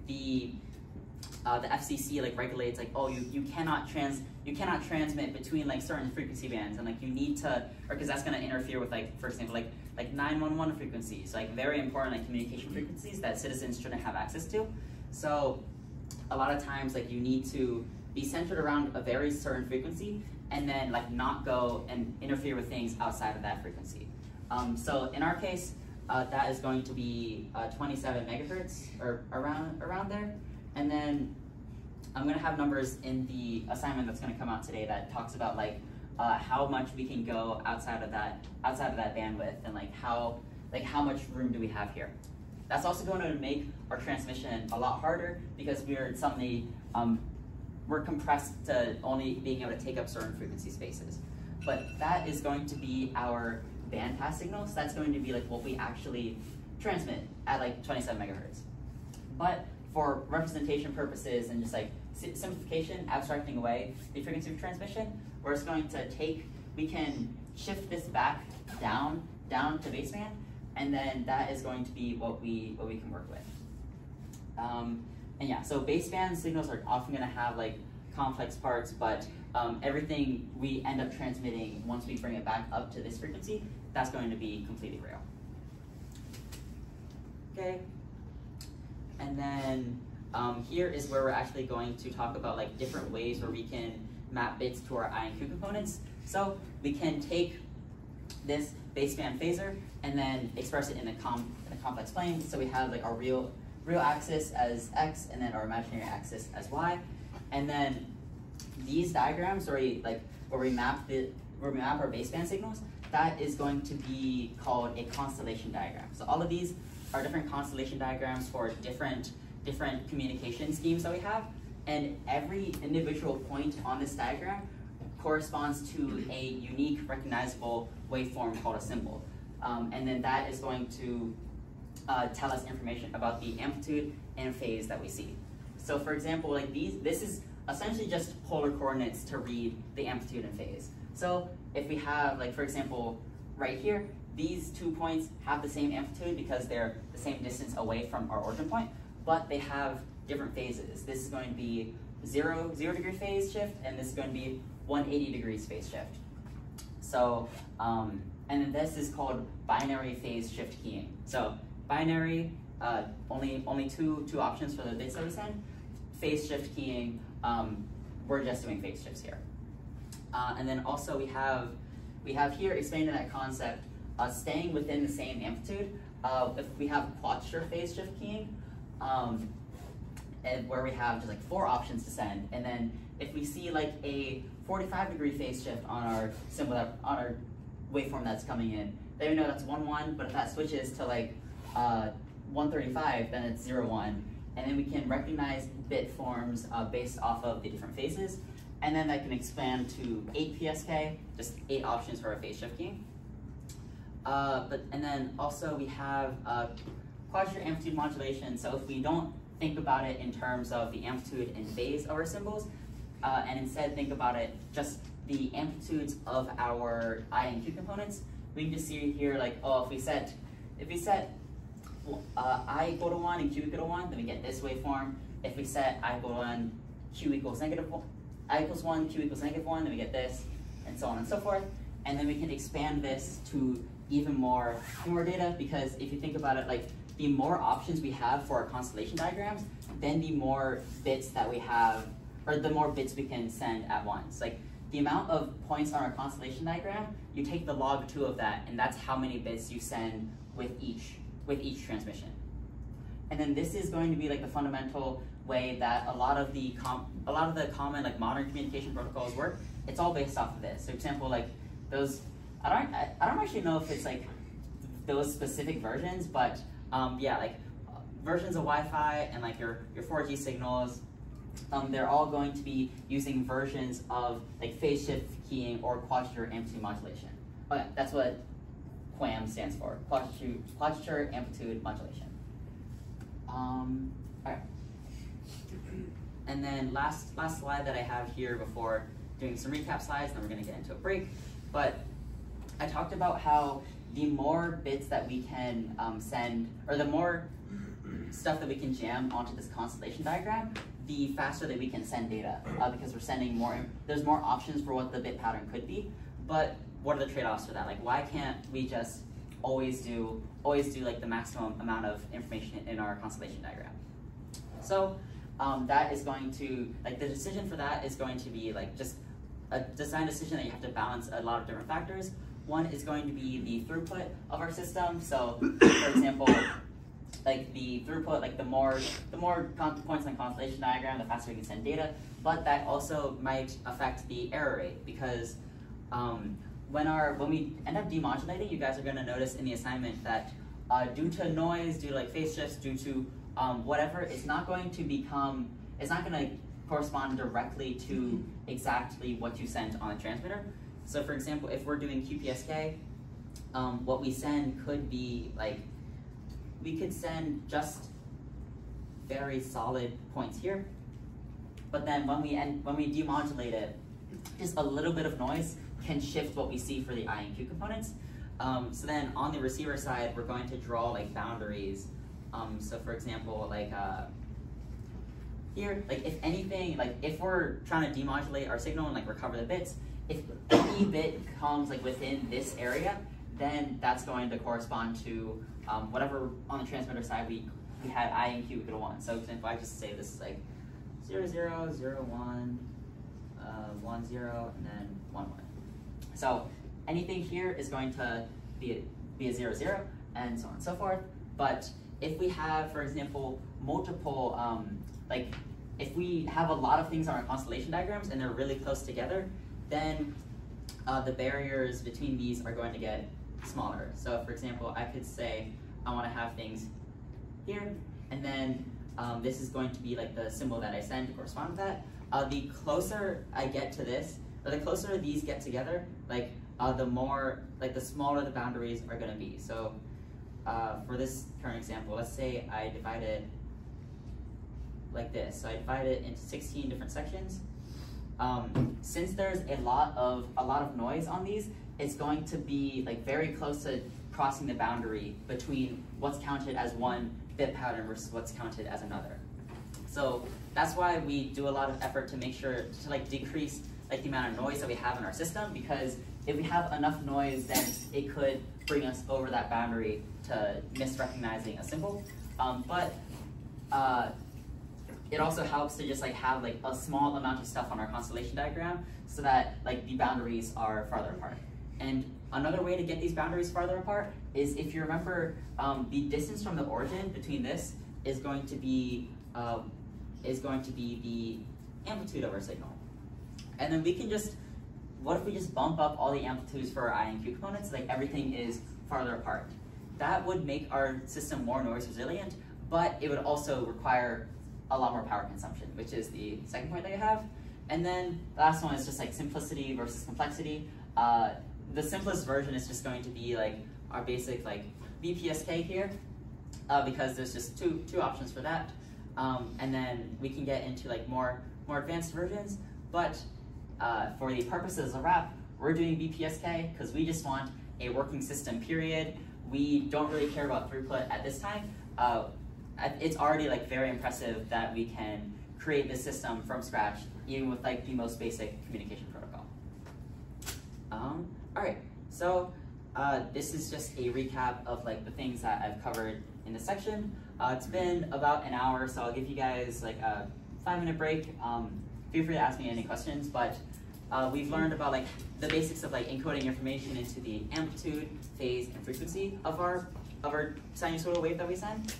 the FCC like regulates like, oh, you cannot transmit between like certain frequency bands, and like you need to, or because that's going to interfere with like, for example, like 911 frequencies, like very important like communication frequencies that citizens shouldn't have access to. So a lot of times like you need to be centered around a very certain frequency, and then like not go and interfere with things outside of that frequency. So in our case, that is going to be 27 megahertz or around there. And then I'm going to have numbers in the assignment that's going to come out today that talks about like how much we can go outside of that bandwidth, and like how much room do we have here. That's also going to make our transmission a lot harder, because we're suddenly we're compressed to only being able to take up certain frequency spaces. But that is going to be our bandpass signal. So that's going to be like what we actually transmit at like 27 megahertz. But for representation purposes and just like simplification, abstracting away the frequency of transmission, we're just going to we can shift this back down to baseband, and then that is going to be what we can work with. And yeah, so baseband signals are often going to have like complex parts, but everything we end up transmitting once we bring it back up to this frequency, that's going to be completely real. Okay. And then here is where we're actually going to talk about like different ways where we can map bits to our I and Q components. So we can take this baseband phasor and then express it in a complex plane. So we have like our real axis as x, and then our imaginary axis as y. And then these diagrams where we map our baseband signals, that is going to be called a constellation diagram. So all of these are different constellation diagrams for different communication schemes that we have, and every individual point on this diagram corresponds to a unique recognizable waveform called a symbol. And then that is going to tell us information about the amplitude and phase that we see. So for example, like this is essentially just polar coordinates to read the amplitude and phase. So if we have, like for example, right here, these 2 points have the same amplitude because they're the same distance away from our origin point, but they have different phases. This is going to be 0 degree phase shift, and this is going to be 180 degrees phase shift. So, and then this is called binary phase shift keying. So binary, only two options for the bits that we send. Phase shift keying, we're just doing phase shifts here. And then also we have here explaining that concept, staying within the same amplitude. If we have quadrature phase shift keying, and where we have just like 4 options to send, and then if we see like a 45 degree phase shift on our symbol, on our waveform that's coming in, then we know that's 1, 1, but if that switches to like 135, then it's 0, 1. And then we can recognize bit forms based off of the different phases, and then that can expand to 8 PSK, just 8 options for our phase shift keying. And then also we have quadrature amplitude modulation. So if we don't think about it in terms of the amplitude and phase of our symbols, and instead think about it just the amplitudes of our I and Q components, we can just see here like, oh, if we set I equal to 1 and Q equal to 1, then we get this waveform. If we set I equal to 1, Q equals negative 1, I equals 1, Q equals negative 1, then we get this, and so on and so forth. And then we can expand this to even more data, because if you think about it, like the more options we have for our constellation diagrams, then the more bits that we have, or the more bits we can send at once. Like the amount of points on our constellation diagram, you take the log 2 of that, and that's how many bits you send with each transmission. And then this is going to be like the fundamental way that a lot of the common like modern communication protocols work. It's all based off of this. So for example, like those, I don't actually know if it's like those specific versions, but yeah, like versions of Wi-Fi and like your 4G signals, they're all going to be using versions of like phase shift keying or quadrature amplitude modulation. Okay, that's what QAM stands for, quadrature amplitude modulation. Alright. And then last slide that I have here before doing some recap slides, then we're going to get into a break. But I talked about how the more bits that we can send, or the more stuff that we can jam onto this constellation diagram, the faster that we can send data, because we're sending more, there's more options for what the bit pattern could be. But what are the trade-offs for that? Like, why can't we just always do like the maximum amount of information in our constellation diagram? So that is going to, like the decision for that is going to be like just a design decision that you have to balance a lot of different factors. One is going to be the throughput of our system. So for example, like the throughput, like the more points on the constellation diagram, the faster we can send data. But that also might affect the error rate, because when we end up demodulating, you guys are going to notice in the assignment that due to noise, due to like phase shifts, due to whatever, it's not going to correspond directly to exactly what you sent on the transmitter. So for example, if we're doing QPSK, what we send could be like, we could send just very solid points here, but then when we demodulate it, just a little bit of noise can shift what we see for the I and Q components. So then on the receiver side, we're going to draw like boundaries. So for example, like here, like if anything, like if we're trying to demodulate our signal and like recover the bits, if any bit comes like within this area, then that's going to correspond to whatever on the transmitter side we had I and Q equal to 1. So for example, I just say this is like 0, 0, 0, 1, 1, 0, and then 1, 1. So anything here is going to be a 0, 0, and so on and so forth. But if we have, for example, multiple, like if we have a lot of things on our constellation diagrams and they're really close together, then the barriers between these are going to get smaller. So for example, I could say I want to have things here, and then this is going to be like the symbol that I send to correspond with that. The closer I get to this, or the closer these get together, like the smaller the boundaries are going to be. So for this current example, let's say I divide it like this. So I divide it into 16 different sections. Since there's a lot of noise on these, it's going to be like very close to crossing the boundary between what's counted as one bit pattern versus what's counted as another. So that's why we do a lot of effort to make sure to like decrease like the amount of noise that we have in our system, because if we have enough noise, then it could bring us over that boundary to misrecognizing a symbol. It also helps to just like have like a small amount of stuff on our constellation diagram so that like the boundaries are farther apart. And another way to get these boundaries farther apart is, if you remember, the distance from the origin between this is going to be the amplitude of our signal. And then we can just, what if we just bump up all the amplitudes for our I and Q components, like everything is farther apart? That would make our system more noise resilient, but it would also require a lot more power consumption, which is the second point that you have. And then the last one is just like simplicity versus complexity. The simplest version is just going to be like our basic like BPSK here, because there's just two options for that. And then we can get into like more advanced versions, but for the purposes of RAP, we're doing BPSK because we just want a working system, period. We don't really care about throughput at this time. It's already like very impressive that we can create this system from scratch, even with like the most basic communication protocol. All right, so this is just a recap of like the things that I've covered in this section. It's been about an hour, so I'll give you guys like a 5-minute break. Feel free to ask me any questions, but we've learned about like the basics of like encoding information into the amplitude, phase, and frequency of our sinusoidal wave that we send,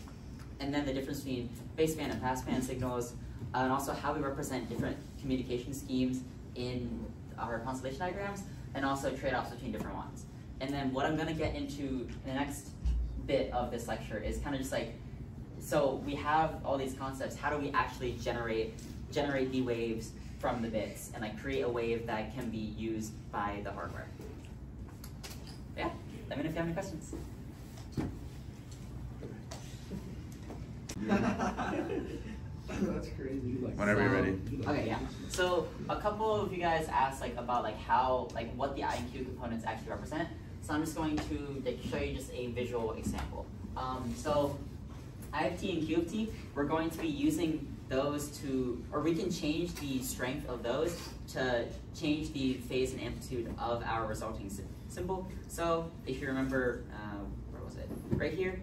and then the difference between baseband and passband signals, and also how we represent different communication schemes in our constellation diagrams, and also trade-offs between different ones. And then what I'm going to get into in the next bit of this lecture is kind of just like, so we have all these concepts, how do we actually generate the waves from the bits and like create a wave that can be used by the hardware? Yeah, let me know if you have any questions. That's crazy. Whenever you're ready. Okay, yeah. So a couple of you guys asked like about like how, like what the I and Q components actually represent. So I'm just going to like show you just a visual example. So I of t and Q of t, we're going to be using those to, or we can change the strength of those to change the phase and amplitude of our resulting symbol. So if you remember, where was it? Right here.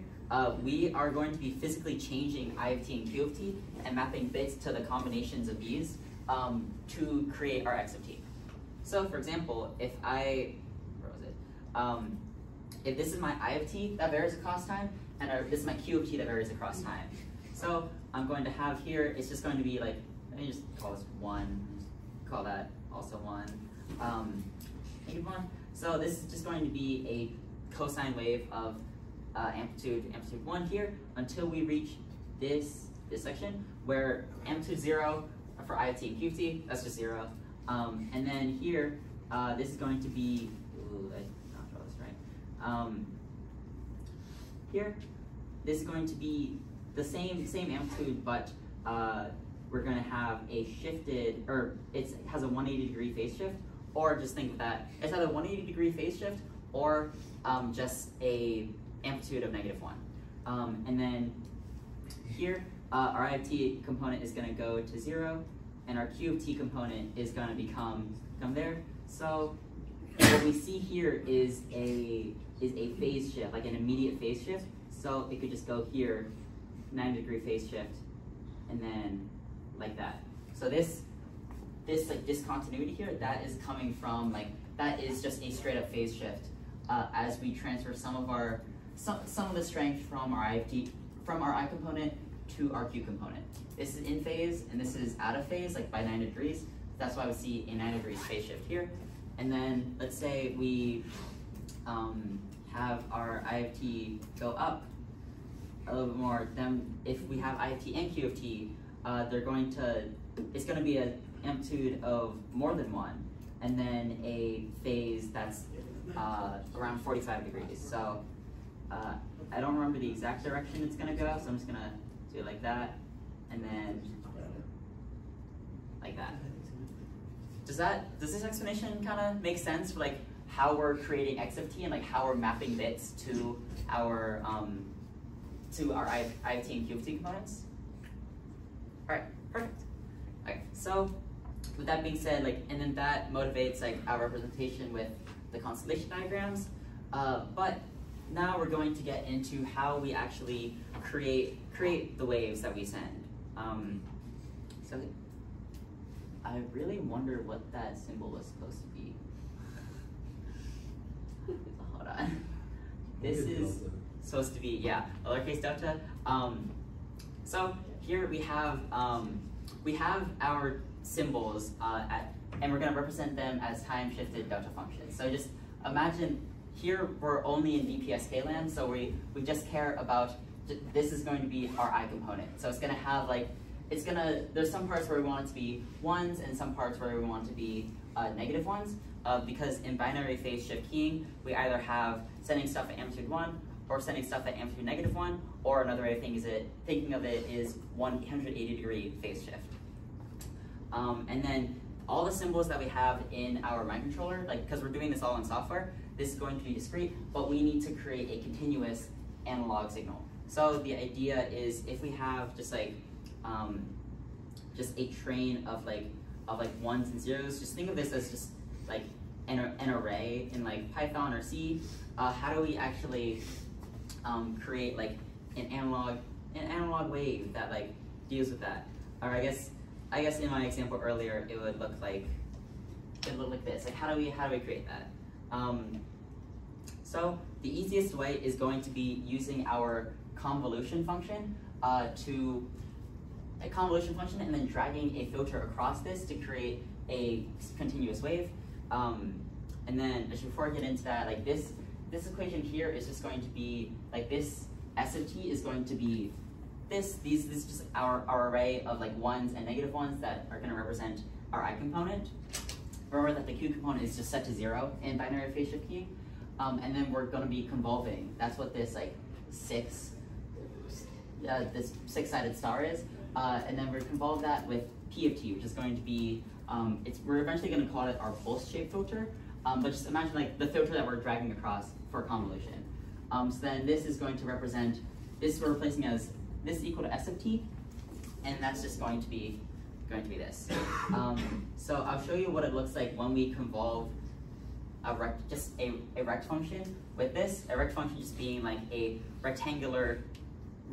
We are going to be physically changing I of t and Q of t and mapping bits to the combinations of these to create our X of t. So for example, if if this is my I of t that varies across time, and this is my Q of t that varies across time. So I'm going to have here, it's just going to be like, let me just call this 1, call that also 1, negative 1. So this is just going to be a cosine wave of amplitude 1 here until we reach this section where amplitude 0 for I of t and Q of t, that's just 0. And then here, this is going to be, ooh, I did not draw this right. Here, this is going to be the same amplitude, but we're going to have a shifted, or it has a 180-degree phase shift, or just think of that, it's either a 180-degree phase shift or just a amplitude of -1. And then here, our I of t component is going to go to 0, and our Q of t component is going to become there. So what we see here is a phase shift, like an immediate phase shift. So it could just go here, 90-degree phase shift, and then like that. So this like discontinuity here, that is coming from like, that is just a straight up phase shift as we transfer some of the strength from our I component to our Q component. This is in phase, and this is out of phase, like by 90 degrees. That's why we see a 90 degrees phase shift here. And then let's say we have our IFT go up a little bit more. Then if we have IFT and QFT, it's going to be an amplitude of more than 1, and then a phase that's around 45 degrees. So I don't remember the exact direction it's going to go, so I'm just going to do it like that, and then like that. Does this explanation kind of make sense for like how we're creating X of t and like how we're mapping bits to our IFT and QFT components? All right, perfect. All right, so with that being said, like, and then that motivates like our representation with the constellation diagrams. But now we're going to get into how we actually create the waves that we send. So I really wonder what that symbol was supposed to be. Hold on. This is supposed to be, yeah, a lowercase delta. So here we have our symbols, and we're going to represent them as time-shifted delta functions. So just imagine here we're only in BPSK land, so we just care about, this is going to be our I component. So it's going to have like, there's some parts where we want it to be 1s and some parts where we want it to be negative 1s, because in binary phase shift keying, we either have sending stuff at amplitude 1 or sending stuff at amplitude negative 1, or another way of thinking of it is 180 degree phase shift. And then all the symbols that we have in our microcontroller, like because we're doing this all in software, this is going to be discrete, but we need to create a continuous analog signal. So the idea is if we have just like just a train of like 1s and 0s, just think of this as just like an array in like Python or C. How do we actually create like an analog wave that like deals with that? Or I guess in my example earlier, it would look like this. Like how do we create that? So the easiest way is going to be using our convolution function and then dragging a filter across this to create a continuous wave. And then just before I get into that, like this equation here is just going to be like this S of t is going to be this is just our array of like 1s and negative 1s that are going to represent our I component. Remember that the Q component is just set to 0 in binary phase shift keying. And then we're going to be convolving. That's what this like this six-sided star is. And then we're convolve that with P of t, which is going to be, we're eventually going to call it our pulse shape filter. But just imagine like the filter that we're dragging across for convolution. So then this is going to represent, this we're replacing as this equal to S of t, and that's just going to be this. So I'll show you what it looks like when we convolve a rect function with this. A rect function just being like a rectangular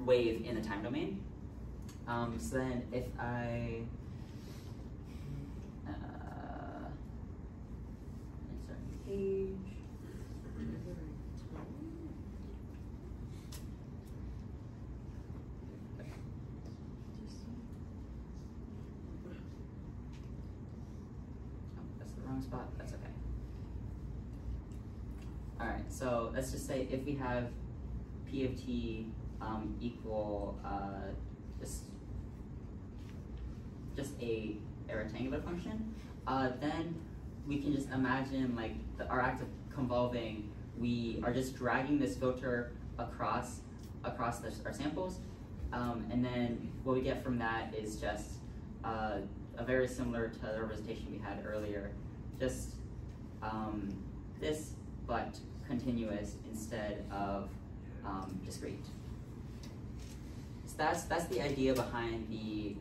wave in the time domain. So then if I insert a page. That's the wrong spot, that's okay. All right, so let's just say if we have P of t equal just a rectangular function, then we can just imagine like our act of convolving, we are just dragging this filter across our samples, and then what we get from that is just a very similar to the representation we had earlier, just this, but continuous instead of discrete. So that's the idea behind the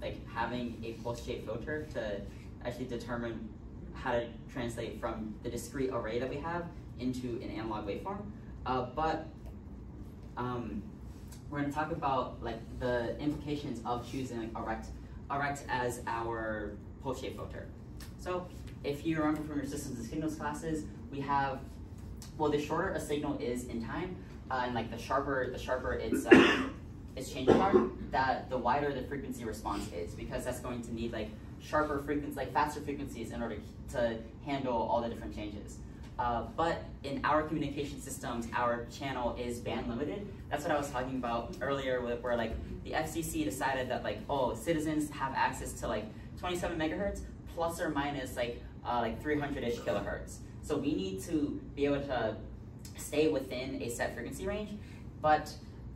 like having a pulse shape filter to actually determine how to translate from the discrete array that we have into an analog waveform. But we're going to talk about like the implications of choosing like a rect as our pulse shape filter. So if you remember from your systems and signals classes, we have, well, the shorter a signal is in time, and like the sharper its change arc, that the wider the frequency response is, because that's going to need like sharper frequencies, like faster frequencies in order to handle all the different changes. But in our communication systems, our channel is band limited. That's what I was talking about earlier, where like the FCC decided that like, oh, citizens have access to like 27 megahertz plus or minus like 300-ish kilohertz. So we need to be able to stay within a set frequency range. But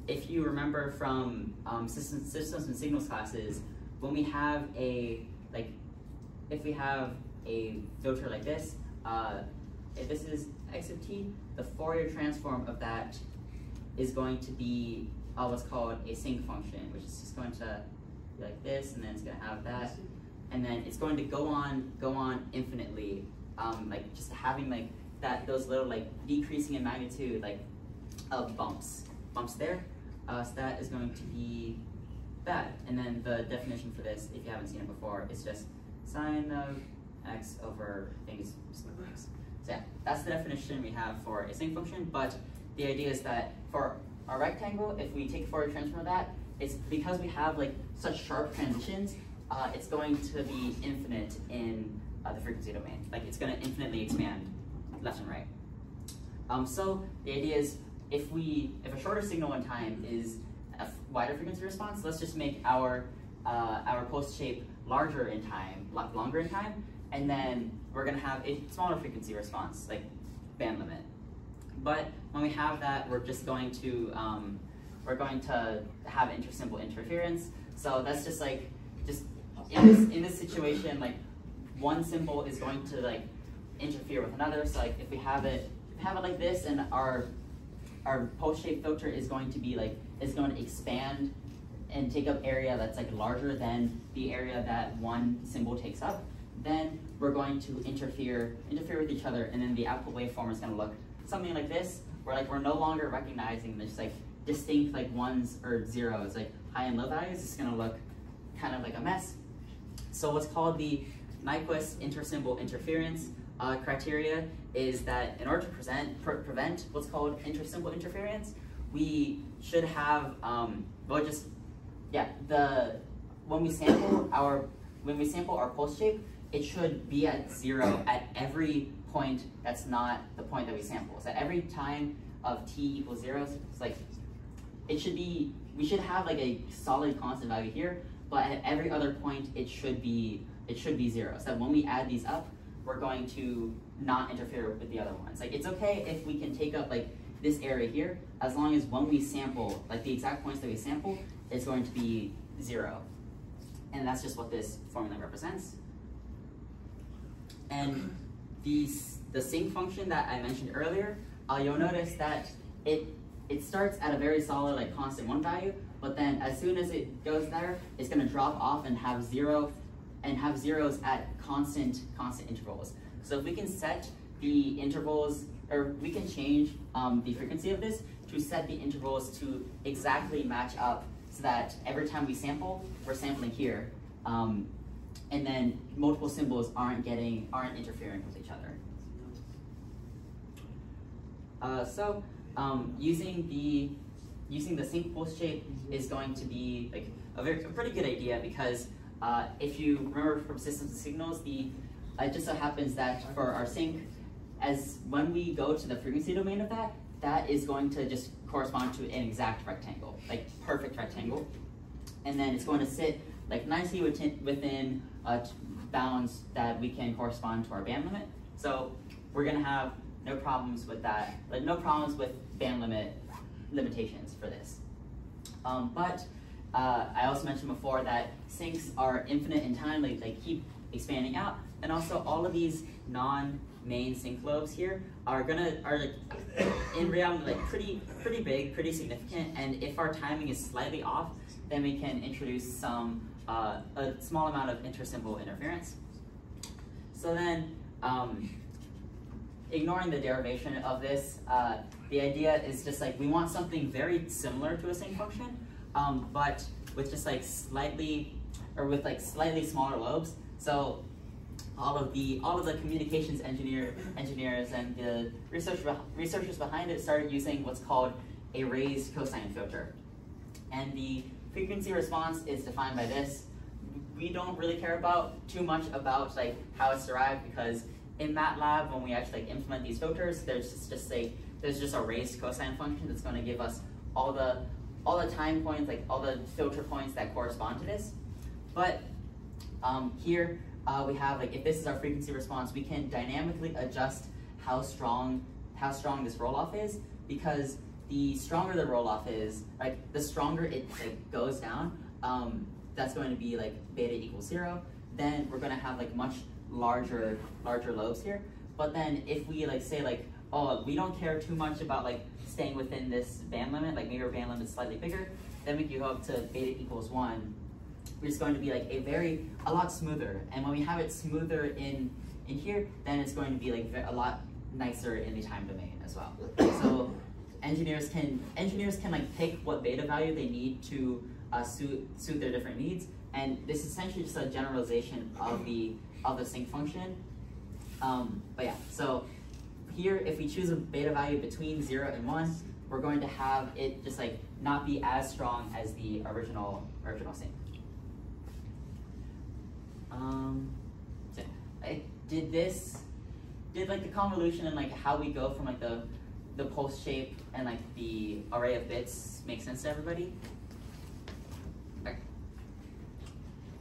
if you remember from systems and signals classes, when we have if we have a filter like this, if this is x of t, the Fourier transform of that is going to be what's called a sinc function, which is just going to be like this, and then it's going to have that, and then it's going to go on infinitely, like just having like those little like decreasing in magnitude like bumps there. So that is going to be that. And then the definition for this, if you haven't seen it before, is just sine of x over, I think it's x. So yeah, that's the definition we have for a sinc function, but the idea is that for our rectangle, if we take Fourier transform of that, it's because we have like such sharp transitions, it's going to be infinite in the frequency domain. Like it's going to infinitely expand left and right. So the idea is if a shorter signal in time is a wider frequency response, let's just make our pulse shape larger in time, longer in time, and then we're going to have a smaller frequency response, like band limit. But when we have that, we're just going to have intersymbol interference. So that's just like in this situation, like one symbol is going to like interfere with another. So like if we have it like this, and our pulse shape filter is going to expand and take up area that's like larger than the area that one symbol takes up, then we're going to interfere with each other, and then the output waveform is going to look something like this, where like we're no longer recognizing this like distinct like ones or zeros, like high and low values. It's going to look kind of like a mess. So what's called the Nyquist intersymbol interference criteria is that in order to prevent what's called intersymbol interference, we should have when we sample our pulse shape, it should be at 0 at every point that's not the point that we sample. So every time of t equals 0, it's like we should have like a solid constant value here, but at every other point it should be 0. So that when we add these up, we're going to not interfere with the other ones. Like it's okay if we can take up like this area here, as long as when we sample, like the exact points that we sample, it's going to be 0. And that's just what this formula represents. And the sinc function that I mentioned earlier, you'll notice that it starts at a very solid like constant 1 value, but then as soon as it goes there, it's going to drop off and have zeros at constant intervals. So if we can set the intervals, or we can change the frequency of this to set the intervals to exactly match up, so that every time we sample, we're sampling here, and then multiple symbols aren't interfering with each other. Using the sinc pulse shape is going to be like a pretty good idea, because if you remember from systems and signals, it just so happens that for our sinc, as when we go to the frequency domain of that is going to just correspond to an exact rectangle, like perfect rectangle, and then it's going to sit like nicely within bounds that we can correspond to our band limit. So we're going to have no problems with that, like no problems with band limitations for this. But I also mentioned before that sincs are infinite in time, like they keep expanding out, and also all of these non-main sinc lobes here are like in reality like pretty big, pretty significant, and if our timing is slightly off, then we can introduce a small amount of intersymbol interference. So then, ignoring the derivation of this, the idea is just like we want something very similar to a sinc function, but with just like slightly smaller lobes. So all of the communications engineers and the researchers behind it started using what's called a raised cosine filter. and the frequency response is defined by this. We don't really care about too much about like how it's derived, because in MATLAB, when we actually like implement these filters, there's just a raised cosine function that's going to give us all the time points, like all the filter points that correspond to this. But here we have, like, if this is our frequency response, we can dynamically adjust how strong this roll-off is, because the stronger the roll-off is, like the stronger it like goes down, that's going to be like beta equals 0. Then we're going to have like much larger lobes here. But then if we like say like, oh, we don't care too much about like staying within this band limit, like maybe our band limit is slightly bigger, then we can go up to beta equals 1, which is going to be like a lot smoother. And when we have it smoother in here, then it's going to be like a lot nicer in the time domain as well. So engineers can like pick what beta value they need to suit their different needs, and this is essentially just a generalization of the sinc function. But yeah, so here if we choose a beta value between 0 and 1, we're going to have it just like not be as strong as the original sinc. So I did like the convolution and like how we go from like the pulse shape and like the array of bits make sense to everybody? Okay.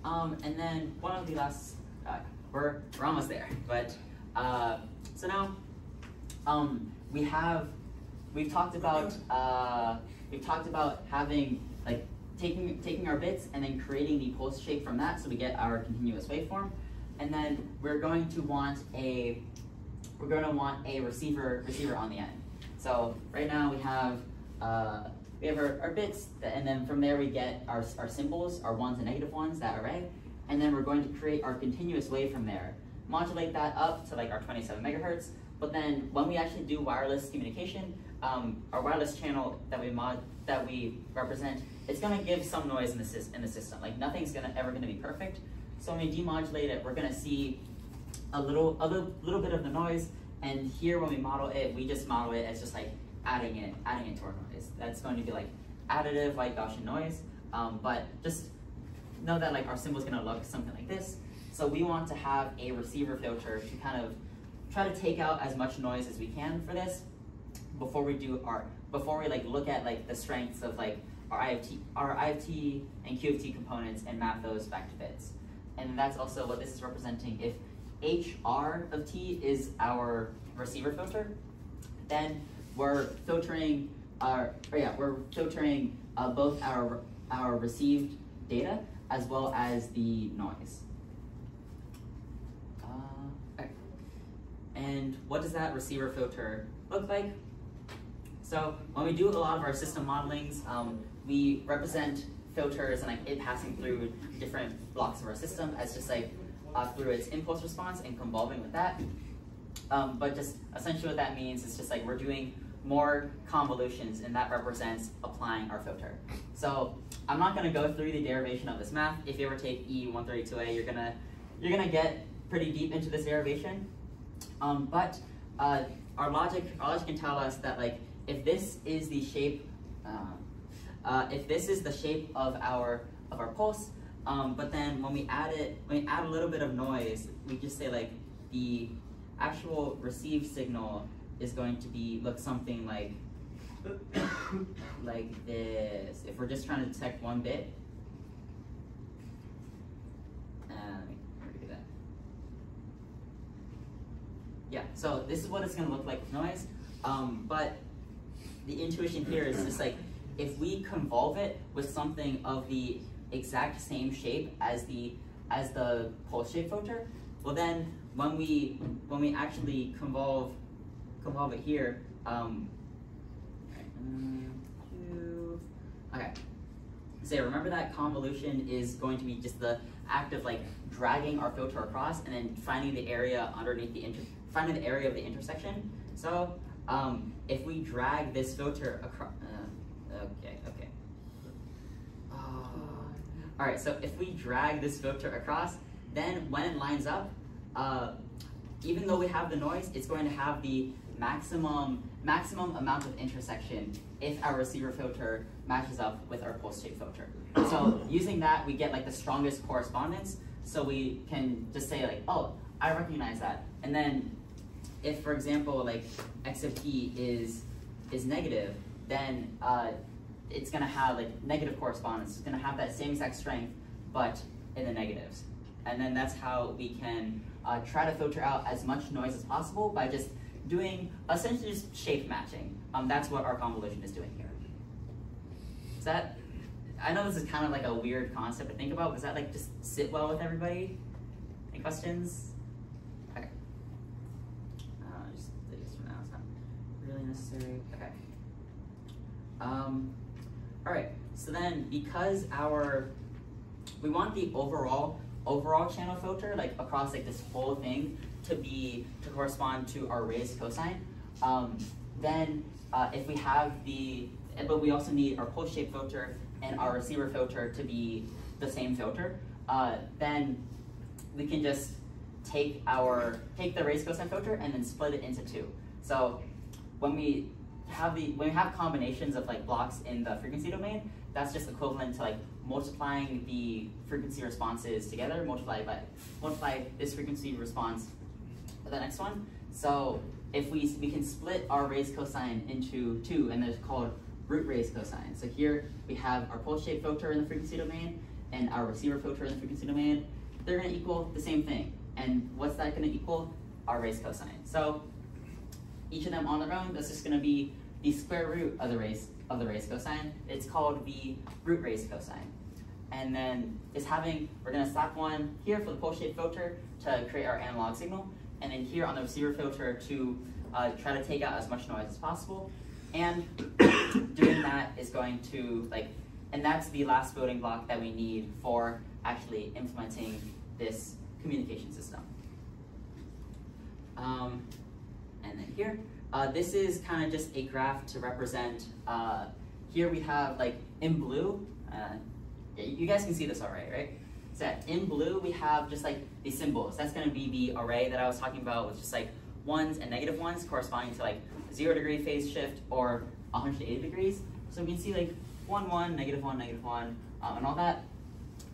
And then one of the last, we're almost there, but so now we've talked about having like taking our bits and then creating the pulse shape from that, so we get our continuous waveform, and then we're going to want a receiver on the end. So right now we have our bits, and then from there we get our symbols, our ones and negative ones, that array, and then we're going to create our continuous wave from there, modulate that up to like our 27 megahertz. But then when we actually do wireless communication, our wireless channel that we represent, it's going to give some noise in the system. Like nothing's ever going to be perfect. So when we demodulate it, we're going to see a little bit of the noise. And here when we model it, we just model it as just like adding it to our noise. That's going to be like additive white Gaussian noise. But just know that like our symbol is going to look something like this. So we want to have a receiver filter to kind of try to take out as much noise as we can for this before we like look at like the strengths of like our IFT and QFT components and map those back to bits. And that's also what this is representing. If HR of T is our receiver filter, then we're filtering both our received data as well as the noise. Okay. And what does that receiver filter look like? So when we do a lot of our system modelings, we represent filters and like it passing through different blocks of our system as just like through its impulse response and convolving with that. But just essentially what that means is just like we're doing more convolutions, and that represents applying our filter. So I'm not going to go through the derivation of this math. If you ever take E132A, you're gonna get pretty deep into this derivation. But our logic can tell us that like if this is the shape of our pulse, but then when we add a little bit of noise, we just say like the actual received signal is going to look something like like this. If we're just trying to detect one bit, let me do that. Yeah, so this is what it's going to look like with noise. But the intuition here is just like if we convolve it with something of the exact same shape as the pulse shape filter, well then when we actually convolve it here, okay. So remember that convolution is going to be just the act of like dragging our filter across and then finding the area underneath finding the area of the intersection. So if we drag this filter across, okay. All right, so if we drag this filter across, then when it lines up, even though we have the noise, it's going to have the maximum amount of intersection if our receiver filter matches up with our pulse shape filter. So using that, we get like the strongest correspondence. So we can just say like, oh, I recognize that. And then if, for example, like x of t is negative, then it's gonna have like negative correspondence. It's gonna have that same exact strength, but in the negatives. And then that's how we can try to filter out as much noise as possible by just doing essentially just shape matching. That's what our convolution is doing here. Is that, I know this is kind of like a weird concept to think about, but does that like just sit well with everybody? Any questions? Okay. Just do this for now, it's not really necessary. Okay. All right, so then because we want the overall channel filter, like across like this whole thing to correspond to our raised cosine, then if we have but we also need our pulse shape filter and our receiver filter to be the same filter, then we can just take the raised cosine filter and then split it into two. So when we have combinations of like blocks in the frequency domain, that's just equivalent to like multiplying the frequency responses together, multiply this frequency response with the next one. So if we can split our raised cosine into two, and they're called root raised cosine. So here we have our pulse shape filter in the frequency domain and our receiver filter in the frequency domain. They're going to equal the same thing. And what's that going to equal? Our raised cosine. So each of them on their own, that's just going to be the square root of the raised cosine. It's called the root raised cosine. And then we're going to slap one here for the pulse shape filter to create our analog signal, and then here on the receiver filter to try to take out as much noise as possible. And doing that is going to and that's the last building block that we need for actually implementing this communication system. And then here, this is kind of just a graph to represent, here we have in blue, you guys can see this already, right? So in blue, we have just the symbols. That's gonna be the array that I was talking about with just ones and negative ones corresponding to 0 degree phase shift or 180 degrees. So we can see 1, 1, negative 1, negative 1, and all that.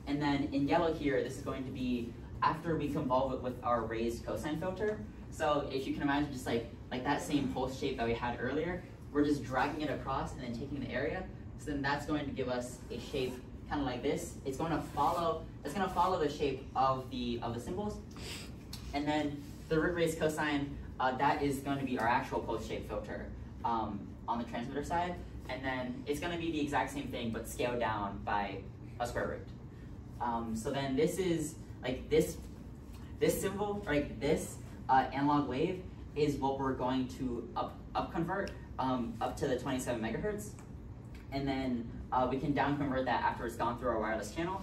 And then in yellow here, this is going to be after we convolve it with our raised cosine filter. So if you can imagine just like that same pulse shape that we had earlier, we're just dragging it across and then taking the area. So then that's going to give us a shape kind of like this. It's going to follow the shape of the symbols. And then the root raised cosine, that is going to be our actual pulse shape filter on the transmitter side. And then it's going to be the exact same thing, but scaled down by a square root. So then this is this symbol, or this analog wave is what we're going to up convert up to the 27 megahertz. And then we can down convert that after it's gone through our wireless channel.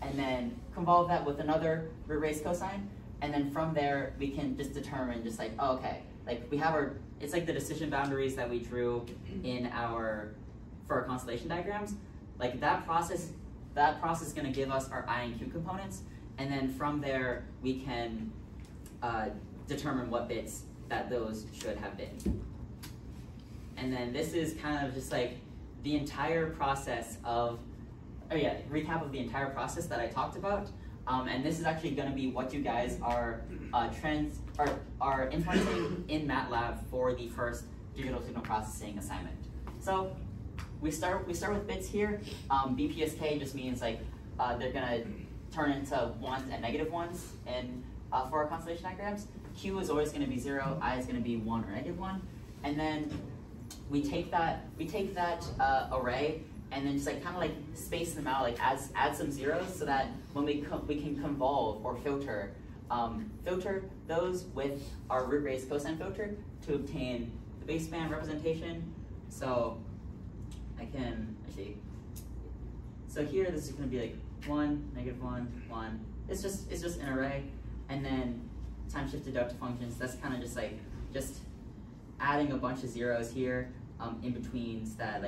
And then convolve that with another root raised cosine. And then from there, we can just determine oh, okay, we have it's the decision boundaries that we drew for our constellation diagrams. That process is gonna give us our I and Q components. And then from there, we can determine what bits that those should have been. And then this is kind of just the entire process recap of the entire process that I talked about. And this is actually going to be what you guys are implementing in MATLAB for the first digital signal processing assignment. So we start with bits here. BPSK just means they're going to turn into ones and negative ones and for our constellation diagrams. Q is always going to be 0, I is going to be 1 or negative 1. And then we take that array and then just kind of space them out, add some zeros so that when we can convolve or filter those with our root raised cosine filter to obtain the baseband representation. So so here this is going to be 1, negative 1, 1. It's just an array, and then time shifted delta functions. That's kind of just adding a bunch of zeros here in between so that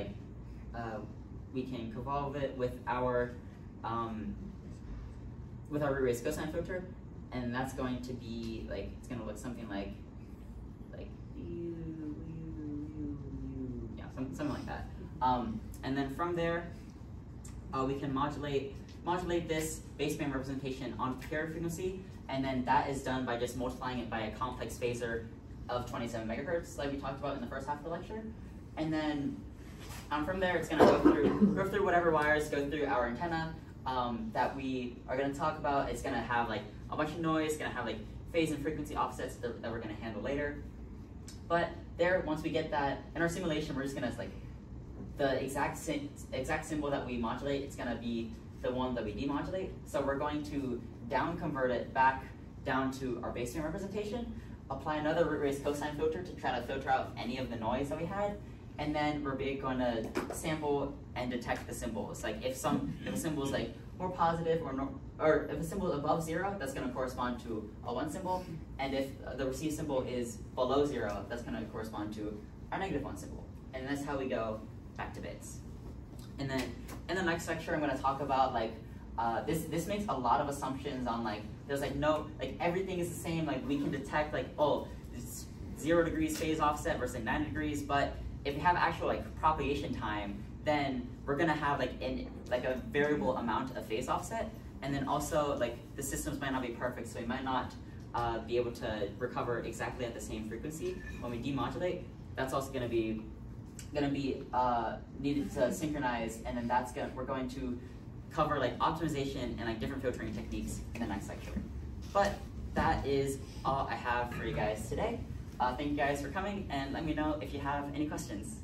we can convolve it with our root raised cosine filter, and that's going to be like, it's going to look something like yeah, something like that. And then from there, we can modulate this baseband representation on carrier frequency, and then that is done by just multiplying it by a complex phasor of 27 megahertz, like we talked about in the first half of the lecture. And then from there, it's going to go through whatever wires go through our antenna that we are going to talk about. It's going to have like a bunch of noise, it's going to have like phase and frequency offsets that we're going to handle later. But there, once we get that in our simulation, we're just going to like the exact symbol that we modulate. It's going to be the one that we demodulate. So we're going to down convert it back down to our baseband representation, apply another root raised cosine filter to try to filter out any of the noise that we had, and then we're going to sample and detect the symbols. Like if a symbol is like more positive or if a symbol is above 0, that's going to correspond to a 1 symbol, and if the received symbol is below 0, that's going to correspond to our negative 1 symbol. And that's how we go back to bits. And then in the next lecture, I'm going to talk about like this makes a lot of assumptions on like there's like no like everything is the same. Like we can detect like, oh, it's 0 degrees phase offset versus 90 degrees, but if we have actual like propagation time, then we're gonna have like a variable amount of phase offset, and then also like the systems might not be perfect, so we might not be able to recover exactly at the same frequency when we demodulate. That's also gonna be needed to synchronize, and then we're going to cover like optimization and like different filtering techniques in the next lecture. But that is all I have for you guys today. Thank you guys for coming, and let me know if you have any questions.